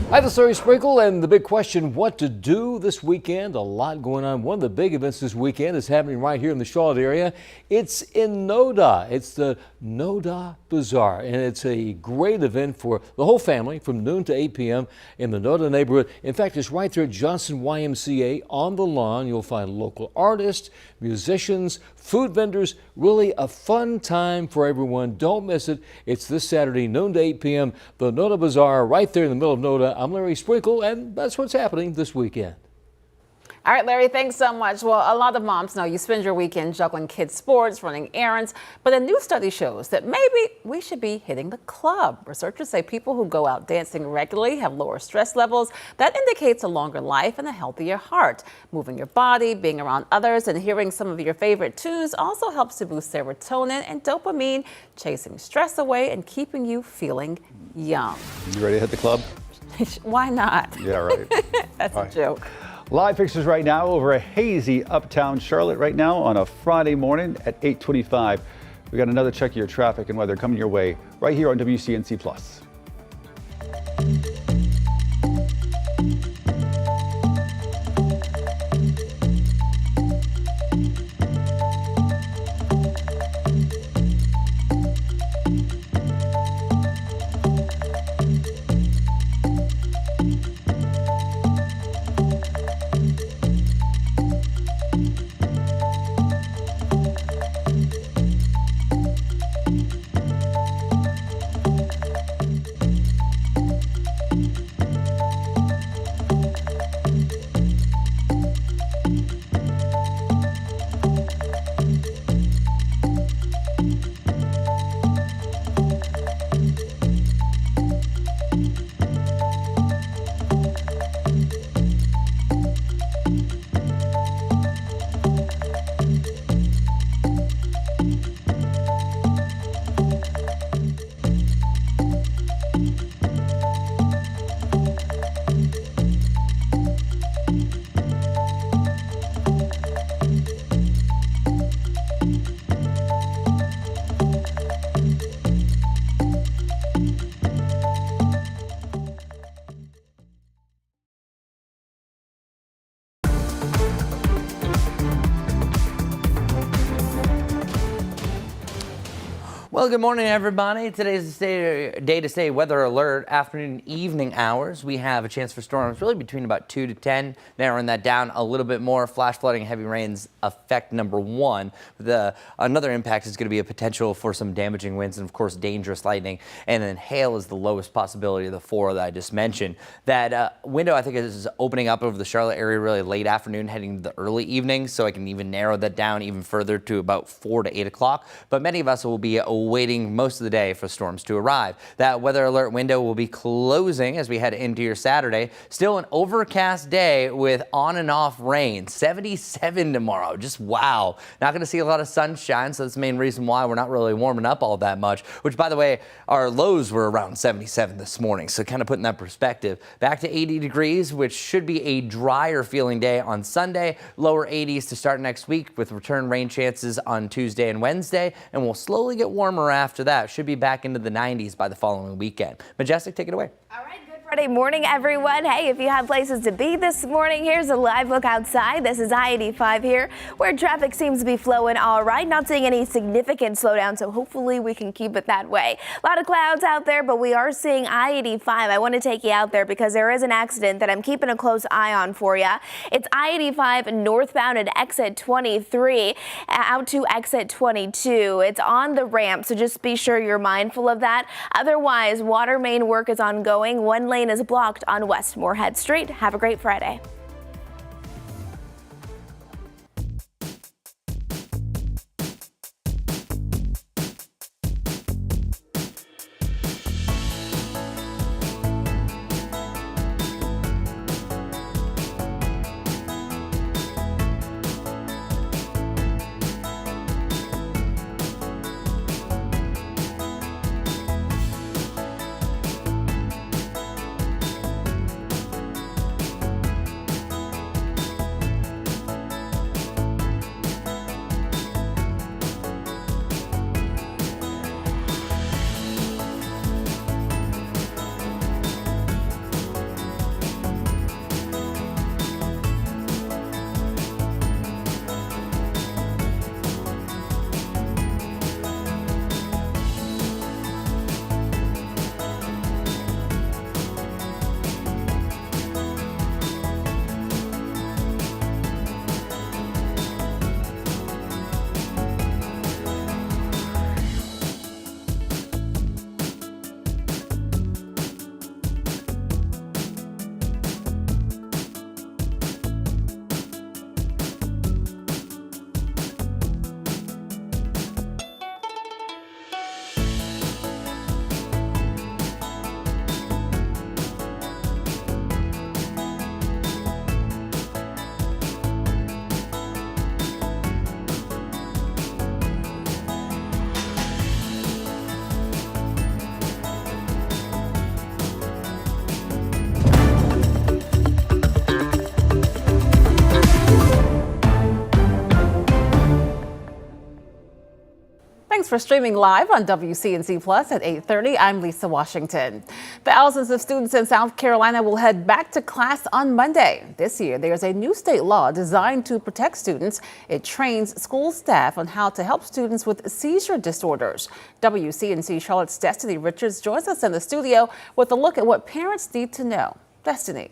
Hi, this is Larry Sprinkle, and the big question, what to do this weekend? A lot going on. One of the big events this weekend is happening right here in the Charlotte area. It's in NODA. It's the NODA Bazaar, and it's a great event for the whole family from noon to 8 p.m. in the NODA neighborhood. In fact, it's right there at Johnson YMCA on the lawn. You'll find local artists, musicians, food vendors, really a fun time for everyone. Don't miss it. It's this Saturday, noon to 8 p.m. The NODA Bazaar right there in the middle of NODA. I'm Larry Sprinkle, and that's what's happening this weekend. All right, Larry, thanks so much. Well, a lot of moms know you spend your weekend juggling kids' sports, running errands, but a new study shows that maybe we should be hitting the club. Researchers say people who go out dancing regularly have lower stress levels. That indicates a longer life and a healthier heart. Moving your body, being around others, and hearing some of your favorite tunes also helps to boost serotonin and dopamine, chasing stress away and keeping you feeling young. You ready to hit the club? Why not? Yeah, right. That's All a right. joke. Live pictures right now over a hazy uptown Charlotte right now on a Friday morning at 8:25. We got another check of your traffic and weather coming your way right here on WCNC Plus. Well, good morning, everybody. Today's the day to stay weather alert. Afternoon, evening hours, we have a chance for storms really between about 2 to 10, narrowing that down a little bit more. Flash flooding, heavy rains, effect number one. Another impact is going to be a potential for some damaging winds and, of course, dangerous lightning. And then hail is the lowest possibility of the four that I just mentioned. That window, I think, is opening up over the Charlotte area really late afternoon, heading to the early evening. So I can even narrow that down even further to about 4 to 8 o'clock. But many of us will be waiting most of the day for storms to arrive. That weather alert window will be closing as we head into your Saturday. Still an overcast day with on and off rain. 77 tomorrow. Just wow. Not going to see a lot of sunshine, so that's the main reason why we're not really warming up all that much, which, by the way, our lows were around 77 this morning, so kind of putting that perspective. Back to 80 degrees, which should be a drier feeling day on Sunday. Lower 80s to start next week with return rain chances on Tuesday and Wednesday, and we'll slowly get warmer after that. Should be back into the 90s by the following weekend. Majestic, take it away. All right, good Friday morning, everyone. Hey, if you have places to be this morning, here's a live look outside. This is I-85 here, where traffic seems to be flowing all right. Not seeing any significant slowdown, so hopefully we can keep it that way. A lot of clouds out there, but we are seeing I-85. I want to take you out there because there is an accident that I'm keeping a close eye on for you. It's I-85 northbound at exit 23 out to exit 22. It's on the ramp, so just be sure you're mindful of that. Otherwise, water main work is ongoing. One lane is blocked on West Moorhead Street. Have a great Friday. Thanks for streaming live on WCNC Plus at 8:30. I'm Lisa Washington. Thousands of students in South Carolina will head back to class on Monday. This year, there's a new state law designed to protect students. It trains school staff on how to help students with seizure disorders. WCNC Charlotte's Destiny Richards joins us in the studio with a look at what parents need to know. Destiny.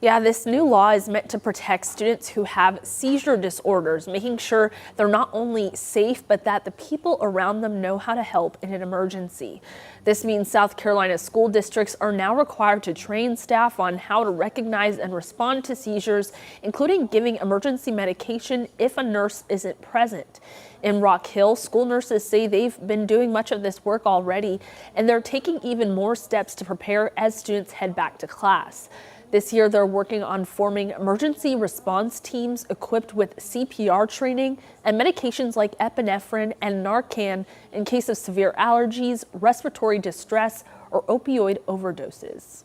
Yeah, this new law is meant to protect students who have seizure disorders, making sure they're not only safe, but that the people around them know how to help in an emergency. This means South Carolina school districts are now required to train staff on how to recognize and respond to seizures, including giving emergency medication if a nurse isn't present. In Rock Hill, school nurses say they've been doing much of this work already, and they're taking even more steps to prepare as students head back to class. This year, they're working on forming emergency response teams equipped with CPR training and medications like epinephrine and Narcan in case of severe allergies, respiratory distress, or opioid overdoses.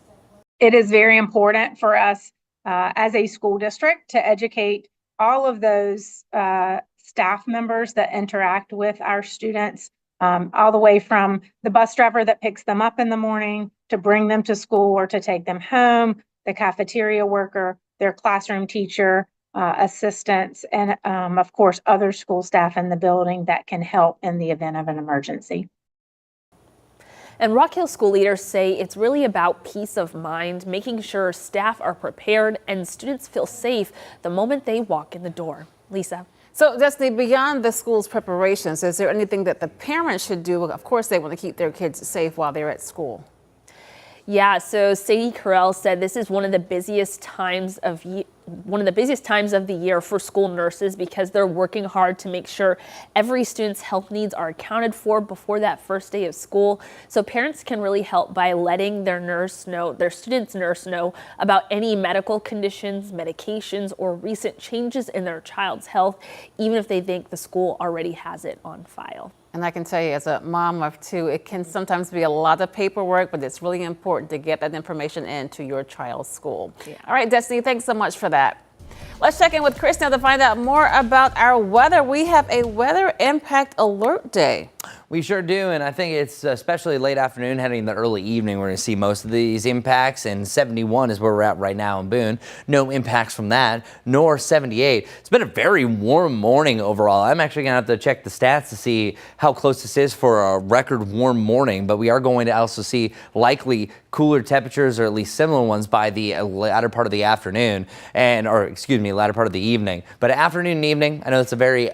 It is very important for us as a school district to educate all of those staff members that interact with our students, all the way from the bus driver that picks them up in the morning to bring them to school or to take them home, the cafeteria worker, their classroom teacher, assistants, and of course, other school staff in the building that can help in the event of an emergency. And Rock Hill school leaders say it's really about peace of mind, making sure staff are prepared and students feel safe the moment they walk in the door. Lisa. So, Destiny, beyond the school's preparations, is there anything that the parents should do? Of course, they want to keep their kids safe while they're at school. Yeah, so Sadie Carell said this is one of the busiest times of the year for school nurses because they're working hard to make sure every student's health needs are accounted for before that first day of school. So parents can really help by letting their student's nurse know about any medical conditions, medications, or recent changes in their child's health, even if they think the school already has it on file. And I can tell you, as a mom of two, it can sometimes be a lot of paperwork, but it's really important to get that information into your child's school. Yeah. All right, Destiny, thanks so much for that. Let's check in with Chris now to find out more about our weather. We have a weather impact alert day. We sure do, and I think it's especially late afternoon heading into the early evening. We're going to see most of these impacts, and 71 is where we're at right now in Boone. No impacts from that, nor 78. It's been a very warm morning overall. I'm actually going to have to check the stats to see how close this is for a record warm morning, but we are going to also see likely cooler temperatures, or at least similar ones, by the latter part of the afternoon, latter part of the evening. But afternoon and evening, I know it's a very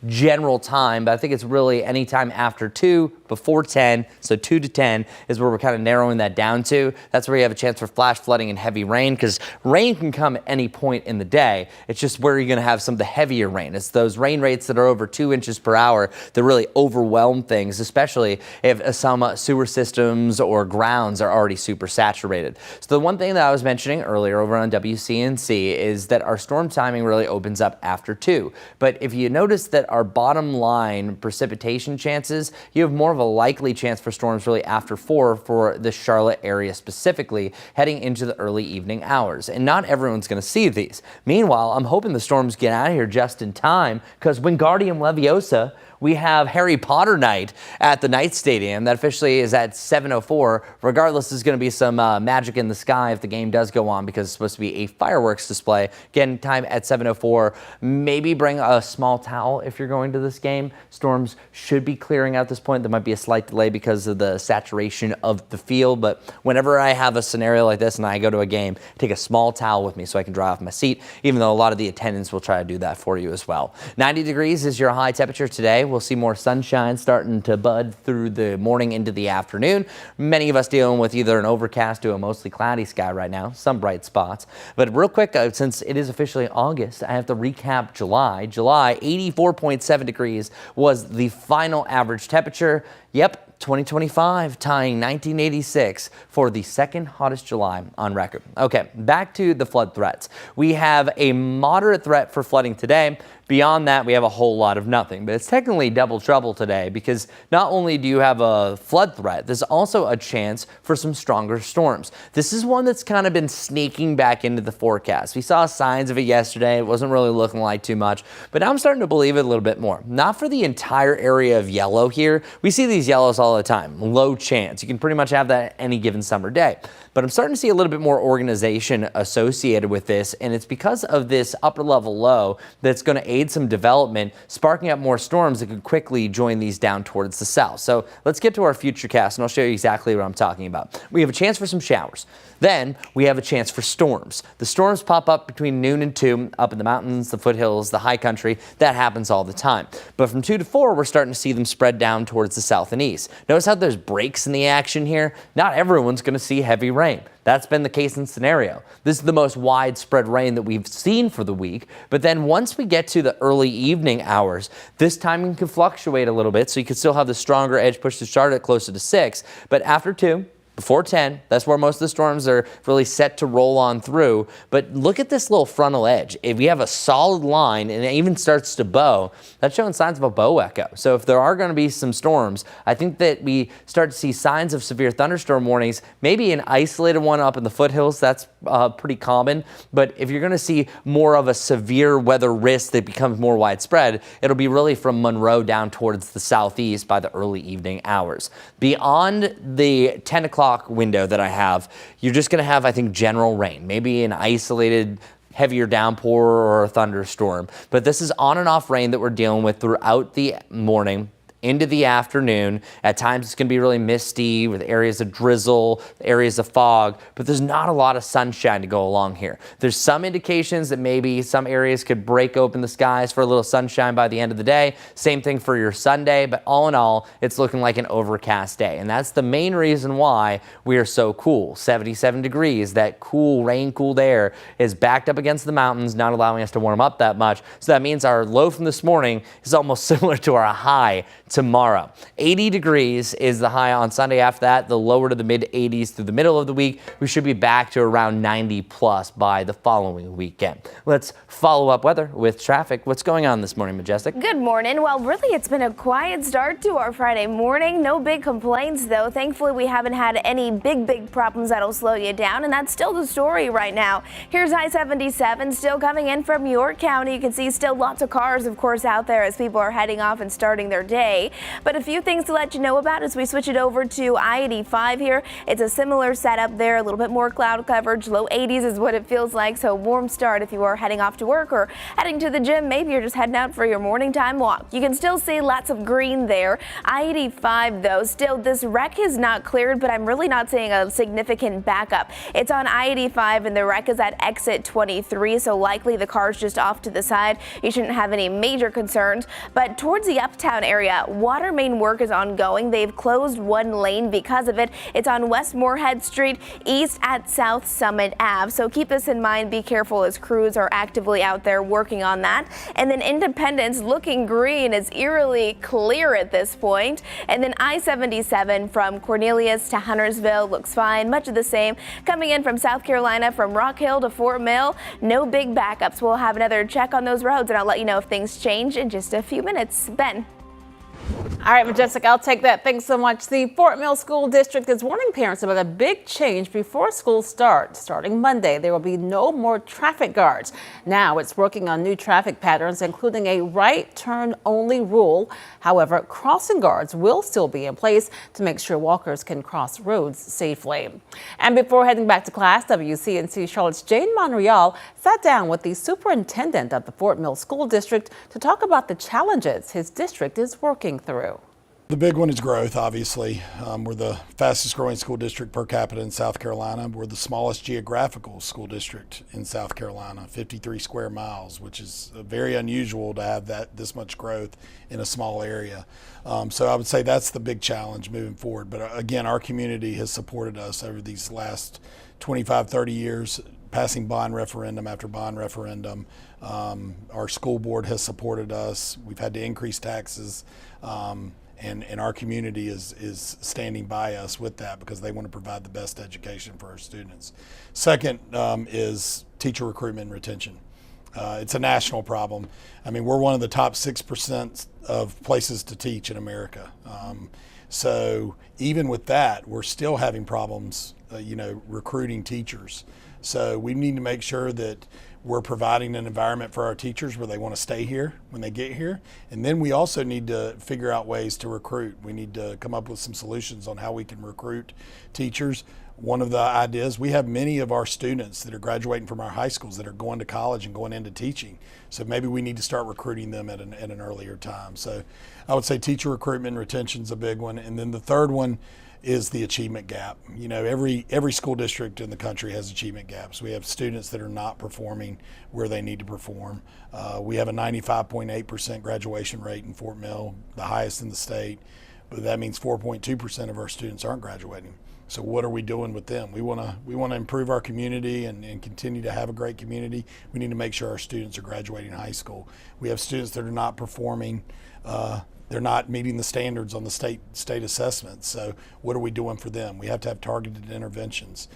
general time, but I think it's really any time after 2, before 10, so 2 to 10 is where we're kind of narrowing that down to. That's where you have a chance for flash flooding and heavy rain, because rain can come at any point in the day. It's just where you're going to have some of the heavier rain. It's those rain rates that are over 2 inches per hour that really overwhelm things, especially if some sewer systems or grounds are already super saturated. So the one thing that I was mentioning earlier over on WCNC is that our storm timing really opens up after 2. But if you notice that our bottom line precipitation chances, you have more of a likely chance for storms really after 4 for the Charlotte area specifically, heading into the early evening hours. And not everyone's going to see these. Meanwhile, I'm hoping the storms get out of here just in time, because Wingardium Leviosa, we have Harry Potter night at the Knight Stadium. That officially is at 7:04. Regardless, there's going to be some magic in the sky if the game does go on, because it's supposed to be a fireworks display. Again, time at 7:04. Maybe bring a small towel if you're going to this game. Storms should be clearing out at this point. There might be a slight delay because of the saturation of the field, but whenever I have a scenario like this and I go to a game, take a small towel with me so I can dry off my seat, even though a lot of the attendants will try to do that for you as well. 90 degrees is your high temperature today. We'll see more sunshine starting to bud through the morning into the afternoon. Many of us dealing with either an overcast to a mostly cloudy sky right now, some bright spots. But real quick, since it is officially August, I have to recap July. July, 84.7 degrees was the final average temperature. Yep. 2025 tying 1986 for the second hottest July on record. Okay, back to the flood threats. We have a moderate threat for flooding today. Beyond that, we have a whole lot of nothing. But it's technically double trouble today because not only do you have a flood threat, there's also a chance for some stronger storms. This is one that's kind of been sneaking back into the forecast. We saw signs of it yesterday. It wasn't really looking like too much, but now I'm starting to believe it a little bit more. Not for the entire area of yellow here. We see these yellows all the time. Low chance. You can pretty much have that any given summer day. But I'm starting to see a little bit more organization associated with this, and it's because of this upper level low that's going to aid some development, sparking up more storms that could quickly join these down towards the south. So let's get to our futurecast, and I'll show you exactly what I'm talking about. We have a chance for some showers. Then we have a chance for storms. The storms pop up between noon and 2 up in the mountains, the foothills, the high country. That happens all the time. But from 2 to 4, we're starting to see them spread down towards the south and east. Notice how there's breaks in the action here? Not everyone's going to see heavy rain. That's been the case in scenario. This is the most widespread rain that we've seen for the week. But then once we get to the early evening hours, this timing can fluctuate a little bit. So you can still have the stronger edge push to start at closer to 6. But after 2, before 10, that's where most of the storms are really set to roll on through. But look at this little frontal edge. If we have a solid line and it even starts to bow, that's showing signs of a bow echo. So if there are going to be some storms, I think that we start to see signs of severe thunderstorm warnings, maybe an isolated one up in the foothills. That's pretty common. But if you're going to see more of a severe weather risk that becomes more widespread, it'll be really from Monroe down towards the southeast by the early evening hours. Beyond the 10 o'clock window that I have, you're just going to have, I think, general rain, maybe an isolated heavier downpour or a thunderstorm. But this is on and off rain that we're dealing with throughout the morning into the afternoon. At times it's going to be really misty with areas of drizzle, areas of fog, but there's not a lot of sunshine to go along here. There's some indications that maybe some areas could break open the skies for a little sunshine by the end of the day. Same thing for your Sunday, but all in all, it's looking like an overcast day. And that's the main reason why we are so cool. 77 degrees, that cool, rain-cooled air is backed up against the mountains, not allowing us to warm up that much. So that means our low from this morning is almost similar to our high tomorrow. 80 degrees is the high on Sunday. After that, the lower to the mid 80s through the middle of the week. We should be back to around 90 plus by the following weekend. Let's follow up weather with traffic. What's going on this morning, Majestic? Good morning. Well, really, it's been a quiet start to our Friday morning. No big complaints, though. Thankfully, we haven't had any big problems that'll slow you down, and that's still the story right now. Here's I-77 still coming in from York County. You can see still lots of cars, of course, out there as people are heading off and starting their day. But a few things to let you know about as we switch it over to I-85 here. It's a similar setup there, a little bit more cloud coverage. Low 80s is what it feels like, so warm start if you are heading off to work or heading to the gym. Maybe you're just heading out for your morning time walk. You can still see lots of green there. I-85, though, still this wreck is not cleared, but I'm really not seeing a significant backup. It's on I-85 and the wreck is at exit 23, so likely the car's just off to the side. You shouldn't have any major concerns. But towards the uptown area, water main work is ongoing. They've closed one lane because of it. It's on West Moorhead Street, east at South Summit Ave. So keep this in mind. Be careful as crews are actively out there working on that. And then Independence looking green is eerily clear at this point. And then I-77 from Cornelius to Huntersville looks fine. Much of the same coming in from South Carolina from Rock Hill to Fort Mill. No big backups. We'll have another check on those roads and I'll let you know if things change in just a few minutes. Ben. All right, Majestic, I'll take that. Thanks so much. The Fort Mill School District is warning parents about a big change before school starts. Starting Monday, there will be no more traffic guards. Now it's working on new traffic patterns, including a right turn only rule. However, crossing guards will still be in place to make sure walkers can cross roads safely. And before heading back to class, WCNC Charlotte's Jane Monreal sat down with the superintendent of the Fort Mill School District to talk about the challenges his district is working through. The big one is growth, obviously. We're the fastest growing school district per capita in South Carolina. We're the smallest geographical school district in South Carolina, 53 square miles, which is very unusual to have this much growth in a small area. So I would say that's the big challenge moving forward. But again, our community has supported us over these last 25, 30 years, passing bond referendum after bond referendum. Our school board has supported us. We've had to increase taxes. And our community is standing by us with that because they want to provide the best education for our students. Second is teacher recruitment and retention. It's a national problem. I mean, we're one of the top 6% of places to teach in America. So even with that, we're still having problems, recruiting teachers. So we need to make sure that we're providing an environment for our teachers where they want to stay here when they get here. And then we also need to figure out ways to recruit. We need to come up with some solutions on how we can recruit teachers. One of the ideas, we have many of our students that are graduating from our high schools that are going to college and going into teaching. So maybe we need to start recruiting them at an earlier time. So I would say teacher recruitment and retention is a big one. And then the third one is the achievement gap. Every school district in the country has achievement gaps. We have students that are not performing where they need to perform. We have a 95.8% graduation rate in Fort Mill, the highest in the state, but that means 4.2% of our students aren't graduating. So what are we doing with them? We want to improve our community and continue to have a great community. We need to make sure our students are graduating high school. We have students that are not performing. They're not meeting the standards on the state assessments. So what are we doing for them? We have to have targeted interventions.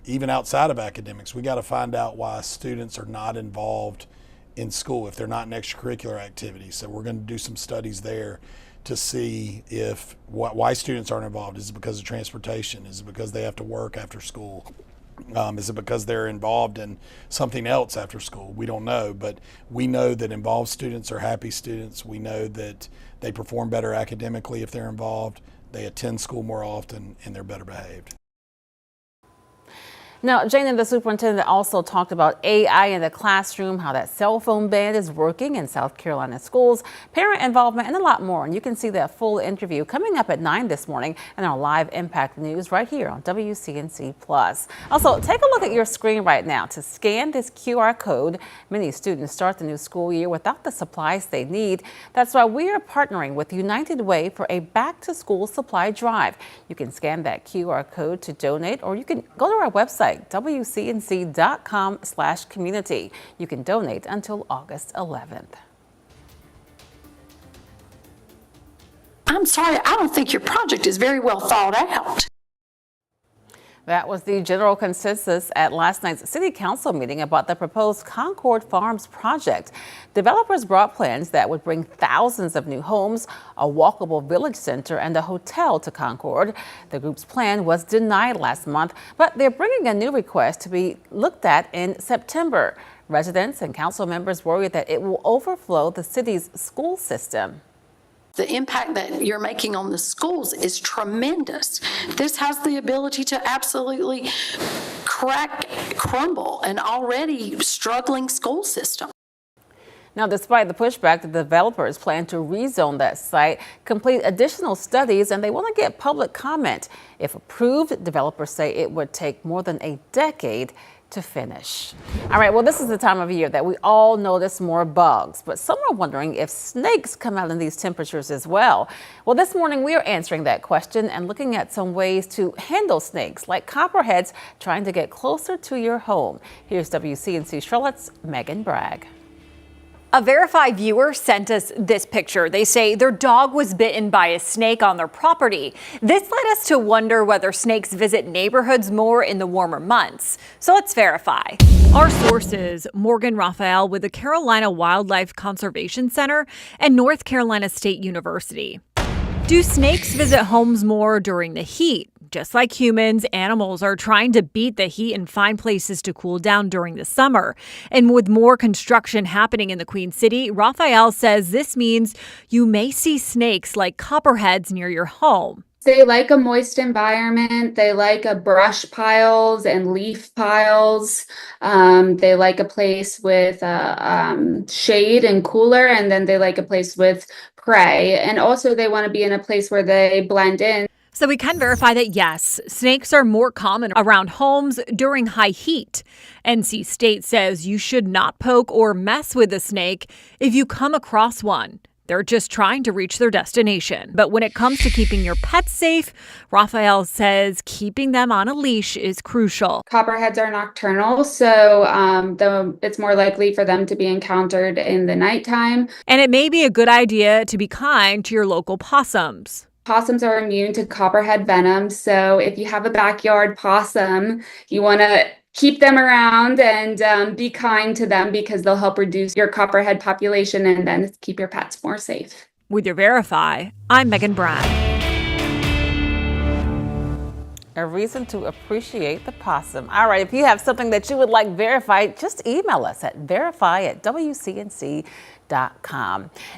Even outside of academics, we got to find out why students are not involved in school, if they're not in extracurricular activities. So we're going to do some studies there to see why students aren't involved. Is it because of transportation? Is it because they have to work after school? Is it because they're involved in something else after school? We don't know, but we know that involved students are happy students. We know that they perform better academically if they're involved. They attend school more often and they're better behaved. Now, Jana, the superintendent, also talked about AI in the classroom, how that cell phone ban is working in South Carolina schools, parent involvement, and a lot more. And you can see that full interview coming up at 9 this morning in our live Impact News right here on WCNC+. Also, take a look at your screen right now to scan this QR code. Many students start the new school year without the supplies they need. That's why we are partnering with United Way for a back-to-school supply drive. You can scan that QR code to donate, or you can go to our website, WCNC.com/community. You can donate until August 11th. I'm sorry, I don't think your project is very well thought out. That was the general consensus at last night's City Council meeting about the proposed Concord Farms project. Developers brought plans that would bring thousands of new homes, a walkable village center, and a hotel to Concord. The group's plan was denied last month, but they're bringing a new request to be looked at in September. Residents and council members worry that it will overflow the city's school system. The impact that you're making on the schools is tremendous. This has the ability to absolutely crumble an already struggling school system. Now, despite the pushback, the developers plan to rezone that site, complete additional studies, and they want to get public comment. If approved, developers say it would take more than a decade to finish. All right, well, this is the time of year that we all notice more bugs, but some are wondering if snakes come out in these temperatures as well. Well, this morning we are answering that question and looking at some ways to handle snakes, like copperheads trying to get closer to your home. Here's WCNC Charlotte's Megan Bragg. A verified viewer sent us this picture. They say their dog was bitten by a snake on their property. This led us to wonder whether snakes visit neighborhoods more in the warmer months. So let's verify. Our sources, Morgan Raphael with the Carolina Wildlife Conservation Center and North Carolina State University. Do snakes visit homes more during the heat? Just like humans, animals are trying to beat the heat and find places to cool down during the summer. And with more construction happening in the Queen City, Raphael says this means you may see snakes like copperheads near your home. They like a moist environment. They like brush piles and leaf piles. They like a place with shade and cooler, and then they like a place with prey. And also they want to be in a place where they blend in. So we can verify that, yes, snakes are more common around homes during high heat. NC State says you should not poke or mess with a snake if you come across one. They're just trying to reach their destination. But when it comes to keeping your pets safe, Raphael says keeping them on a leash is crucial. Copperheads are nocturnal, so it's more likely for them to be encountered in the nighttime. And it may be a good idea to be kind to your local possums. Possums are immune to copperhead venom, so if you have a backyard possum, you want to keep them around and be kind to them because they'll help reduce your copperhead population and then keep your pets more safe. With your Verify, I'm Megan Brad. A reason to appreciate the possum. All right, if you have something that you would like verified, just email us at verify@wcnc.com.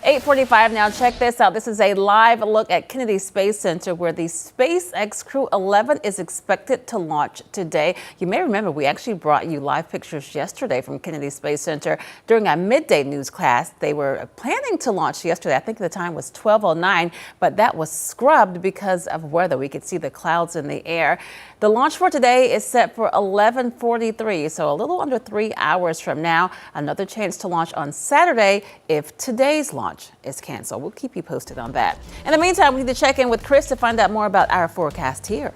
8:45 now. Check this out. This is a live look at Kennedy Space Center where the SpaceX Crew 11 is expected to launch today. You may remember we actually brought you live pictures yesterday from Kennedy Space Center during our midday news class. They were planning to launch yesterday. I think the time was 12:09, but that was scrubbed because of weather. We could see the clouds in the air. The launch for today is set for 11:43, so a little under 3 hours from now. Another chance to launch on Saturday if today's launch is canceled. We'll keep you posted on that. In the meantime, we need to check in with Chris to find out more about our forecast here.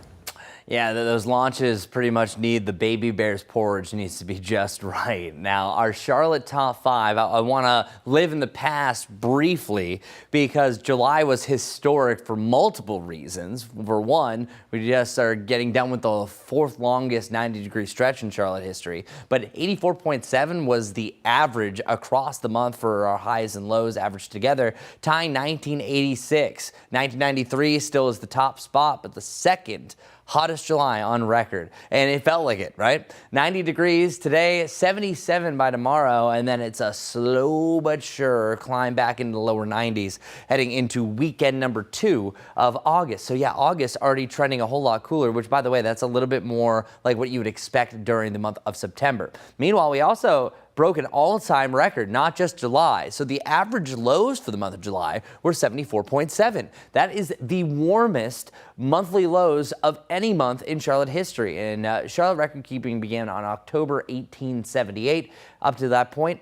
Yeah, those launches pretty much need the baby bear's porridge needs to be just right. Now, our Charlotte top 5, I want to live in the past briefly because July was historic for multiple reasons. For one, we just are getting done with the 4th longest 90-degree stretch in Charlotte history. But 84.7 was the average across the month for our highs and lows averaged together, tying 1986. 1993 still is the top spot, but the second hottest July on record, and it felt like it, right? 90 degrees today, 77 by tomorrow, and then it's a slow but sure climb back into the lower 90s heading into weekend number 2 of August. So yeah, August already trending a whole lot cooler, which by the way, that's a little bit more like what you would expect during the month of September. Meanwhile, we also broke an all-time record, not just July. So the average lows for the month of July were 74.7. That is the warmest monthly lows of any month in Charlotte history. And Charlotte record keeping began on October 1878. Up to that point,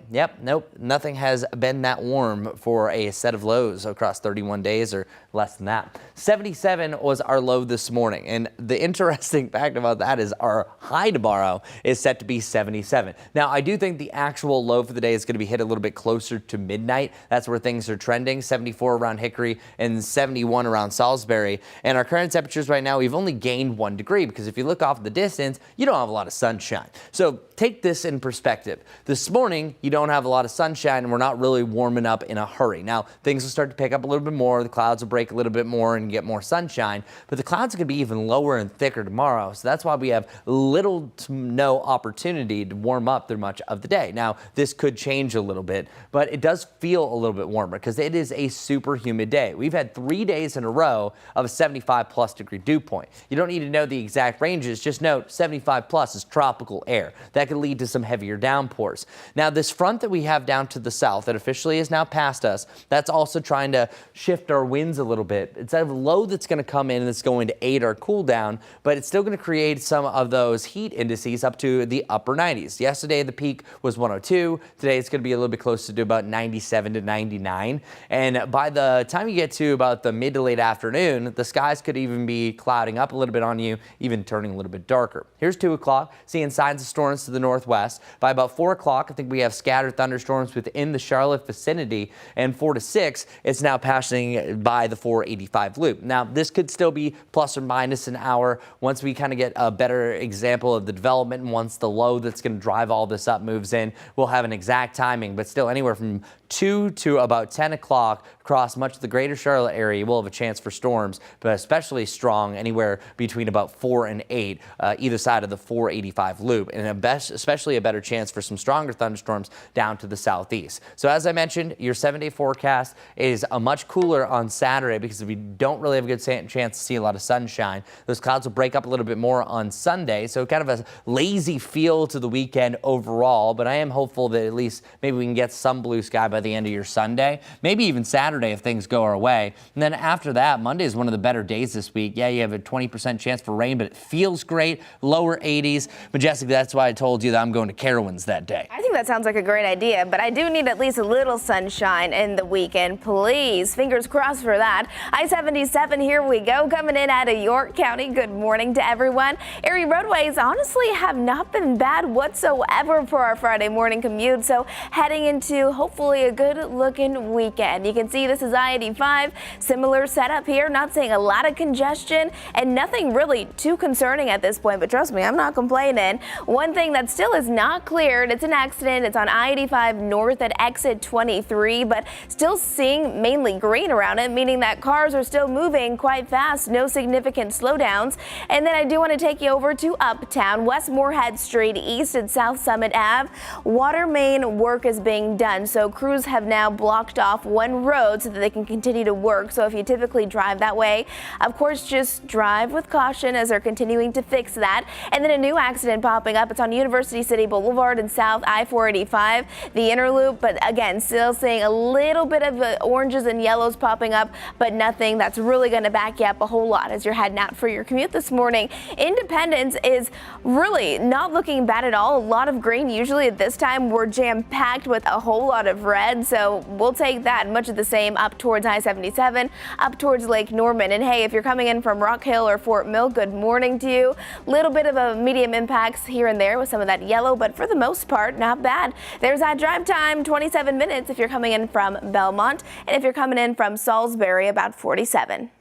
nothing has been that warm for a set of lows across 31 days or less than that. 77 was our low this morning. And the interesting fact about that is our high tomorrow is set to be 77. Now, I do think the actual low for the day is going to be hit a little bit closer to midnight. That's where things are trending, 74 around Hickory and 71 around Salisbury. And our current temperatures right now, we've only gained 1 degree because if you look off the distance, you don't have a lot of sunshine. So take this in perspective. This morning, you don't have a lot of sunshine and we're not really warming up in a hurry. Now, things will start to pick up a little bit more. The clouds will break a little bit more and get more sunshine, but the clouds are going to be even lower and thicker tomorrow. So that's why we have little to no opportunity to warm up through much of the day. Now, this could change a little bit, but it does feel a little bit warmer because it is a super humid day. We've had 3 days in a row of a 75+ degree dew point. You don't need to know the exact ranges. Just note 75+ is tropical air. That could lead to some heavier downpours. Now, this front that we have down to the south that officially is now past us, that's also trying to shift our winds a little bit. It's a low that's going to come in and it's going to aid our cool down, but it's still going to create some of those heat indices up to the upper 90s. Yesterday, the peak was 102. Today, it's going to be a little bit closer to about 97 to 99. And by the time you get to about the mid to late afternoon, the skies could even be clouding up a little bit on you, even turning a little bit darker. Here's 2 o'clock, seeing signs of storms to the northwest. By about 4 o'clock, I think we have scattered thunderstorms within the Charlotte vicinity, and 4 to 6, it's now passing by the 485 loop. Now, this could still be plus or minus an hour once we kind of get a better example of the development, and once the low that's going to drive all this up moves in, we'll have an exact timing, but still anywhere from 2 to about 10 o'clock across much of the greater Charlotte area, we'll have a chance for storms, but especially strong anywhere between about 4 and 8, either side of the 485 loop, and especially a better chance for some stronger thunderstorms down to the southeast. So as I mentioned, your 7-day forecast is a much cooler on Saturday because we don't really have a good chance to see a lot of sunshine. Those clouds will break up a little bit more on Sunday, so kind of a lazy feel to the weekend overall, but I am hopeful that at least maybe we can get some blue sky by the end of your Sunday, maybe even Saturday if things go our way. And then after that, Monday is one of the better days this week. Yeah, you have a 20% chance for rain, but it feels great, lower 80s. But Jessica, that's why I told you that I'm going to Carowinds that day. I think that sounds like a great idea, but I do need at least a little sunshine in the weekend, please. Fingers crossed for that. I-77, here we go, coming in out of York County. Good morning to everyone. Area roadways honestly have not been bad whatsoever for our Friday morning commute, so heading into hopefully a a good looking weekend. You can see this is I-85, similar setup here, not seeing a lot of congestion and nothing really too concerning at this point, but trust me, I'm not complaining. One thing that still is not cleared, it's an accident. It's on I-85 north at exit 23, but still seeing mainly green around it, meaning that cars are still moving quite fast, no significant slowdowns. And then I do want to take you over to Uptown, West Moorhead Street East and South Summit Ave. Water main work is being done, so crews have now blocked off one road so that they can continue to work. So if you typically drive that way, of course, just drive with caution as they're continuing to fix that. And then a new accident popping up. It's on University City Boulevard and South I-485, the inner loop. But again, still seeing a little bit of oranges and yellows popping up, but nothing that's really going to back you up a whole lot as you're heading out for your commute this morning. Independence is really not looking bad at all. A lot of green. Usually at this time we're jam-packed with a whole lot of red, so we'll take that. Much of the same up towards I-77, up towards Lake Norman. And hey, if you're coming in from Rock Hill or Fort Mill, good morning to you. Little bit of a medium impacts here and there with some of that yellow, but for the most part, not bad. There's that drive time, 27 minutes if you're coming in from Belmont, and if you're coming in from Salisbury, about 47.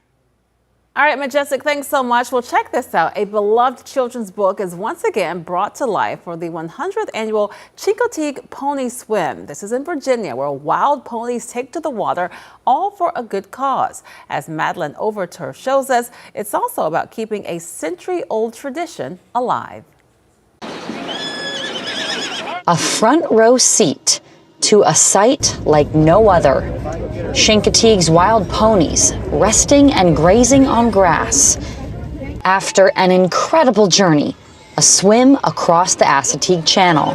All right, Majestic, thanks so much. Well, check this out. A beloved children's book is once again brought to life for the 100th annual Chincoteague Pony Swim. This is in Virginia, where wild ponies take to the water, all for a good cause. As Madeline Overturf shows us, it's also about keeping a century-old tradition alive. A front row seat to a sight like no other. Chincoteague's wild ponies resting and grazing on grass. After an incredible journey, a swim across the Assateague Channel.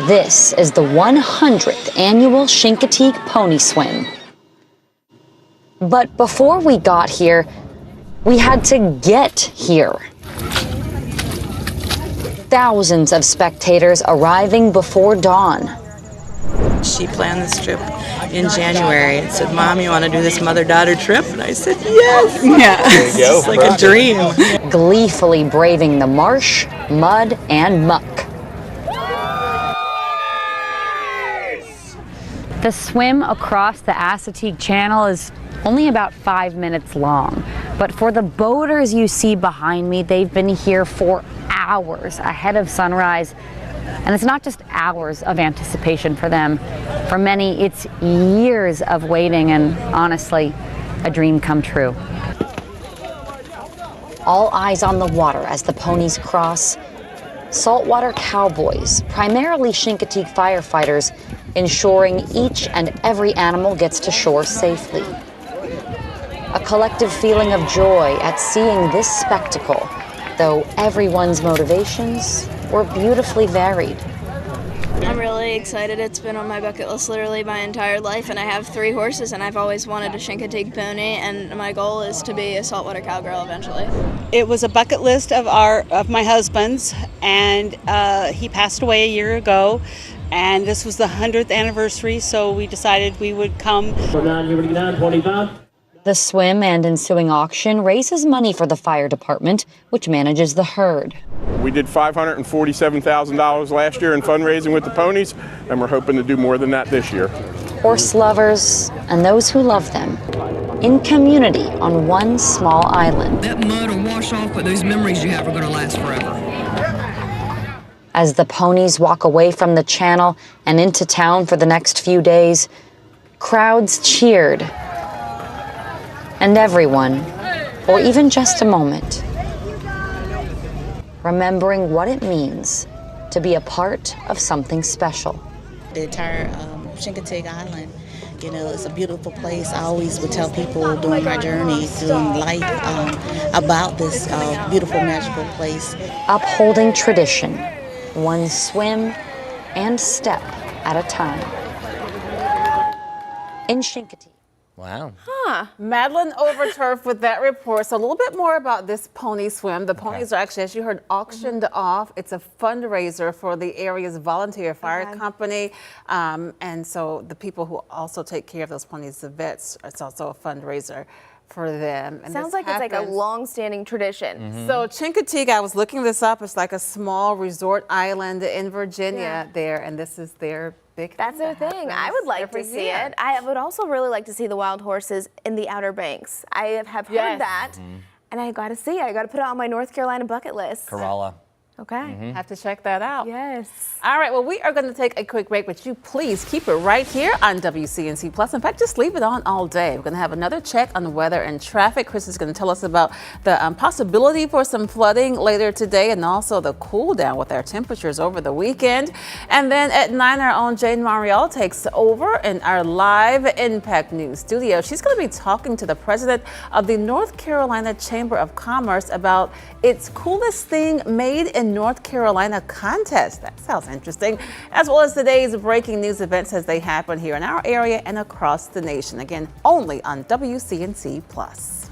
This is the 100th annual Chincoteague Pony Swim. But before we got here, we had to get here. Thousands of spectators arriving before dawn. She planned this trip in January and said, "Mom, you want to do this mother-daughter trip?" And I said, "Yes." Yeah, it's just like a dream. Gleefully braving the marsh, mud, and muck. The swim across the Assateague Channel is only about 5 minutes long. But for the boaters you see behind me, they've been here for hours ahead of sunrise. And it's not just hours of anticipation for them. For many, it's years of waiting and, honestly, a dream come true. All eyes on the water as the ponies cross. Saltwater cowboys, primarily Chincoteague firefighters, ensuring each and every animal gets to shore safely. A collective feeling of joy at seeing this spectacle, though everyone's motivations were beautifully varied. I'm really excited. It's been on my bucket list literally my entire life, and I have 3 horses, and I've always wanted a Chincoteague pony, and my goal is to be a saltwater cowgirl eventually. It was a bucket list of my husband's, and he passed away a year ago, and this was the 100th anniversary, so we decided we would come. The swim and ensuing auction raises money for the fire department, which manages the herd. We did $547,000 last year in fundraising with the ponies, and we're hoping to do more than that this year. Horse lovers and those who love them in community on one small island. That mud will wash off, but those memories you have are going to last forever. As the ponies walk away from the channel and into town for the next few days, crowds cheered. And everyone, or even just a moment, remembering what it means to be a part of something special. The entire Chincoteague Island, you know, it's a beautiful place. I always would tell people during my journey, doing life, about this beautiful, magical place. Upholding tradition, one swim and step at a time. In Chincoteague. Wow. Madeline Overturf with that report. So a little bit more about this pony swim. The ponies are actually, as you heard, auctioned off. It's a fundraiser for the area's volunteer fire company. And so the people who also take care of those ponies, the vets, it's also a fundraiser for them. And sounds like it's like a long-standing tradition. So Chincoteague, I was looking this up, it's like a small resort island in Virginia there, and this is their big. That's their thing. I would like to see it. I would also really like to see the wild horses in the Outer Banks. I have heard that, and I got to see it. I got to put it on my North Carolina bucket list. Corolla. Okay. Have to check that out. Yes. All right, well, we are going to take a quick break, but you please keep it right here on WCNC Plus. In fact, just leave it on all day. We're going to have another check on the weather and traffic. Chris is going to tell us about the possibility for some flooding later today and also the cool down with our temperatures over the weekend. And then at 9, our own Jane Mariel takes over in our live Impact News studio. She's going to be talking to the president of the North Carolina Chamber of Commerce about its coolest thing made in North Carolina contest. That sounds interesting. As well as today's breaking news events as they happen here in our area and across the nation. Again, only on WCNC Plus.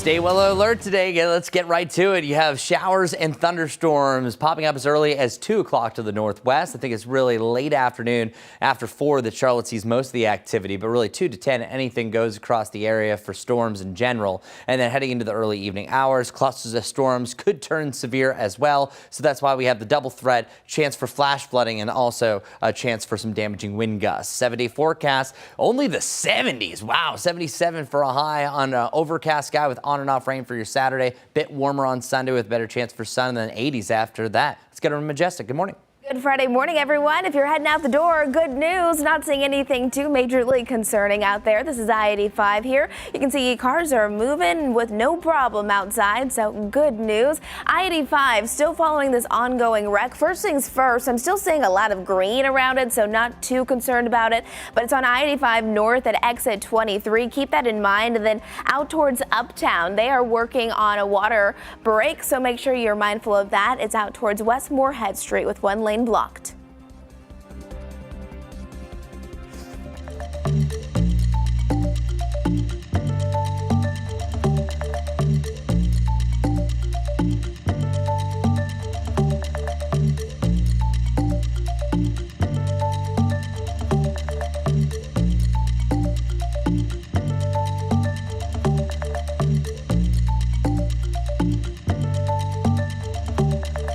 Stay well alert today. Let's get right to it. You have showers and thunderstorms popping up as early as 2 o'clock to the northwest. I think it's really late afternoon after 4 that Charlotte sees most of the activity, but really 2 to 10, anything goes across the area for storms in general. And then heading into the early evening hours, clusters of storms could turn severe as well. So that's why we have the double threat, chance for flash flooding and also a chance for some damaging wind gusts. 7-day forecast, only the 70s. Wow, 77 for a high on an overcast sky with on and off rain for your Saturday. Bit warmer on Sunday with better chance for sun, and then 80s after that. Let's get on Majestic. Good morning. Good Friday morning, everyone. If you're heading out the door, good news. Not seeing anything too majorly concerning out there. This is I-85 here. You can see cars are moving with no problem outside, so good news. I-85 still following this ongoing wreck. First things first, I'm still seeing a lot of green around it, so not too concerned about it. But it's on I-85 north at exit 23. Keep that in mind. And then out towards Uptown, they are working on a water break, so make sure you're mindful of that. It's out towards West Moorhead Street with one lane blocked.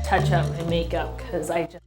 Touch up my makeup because I just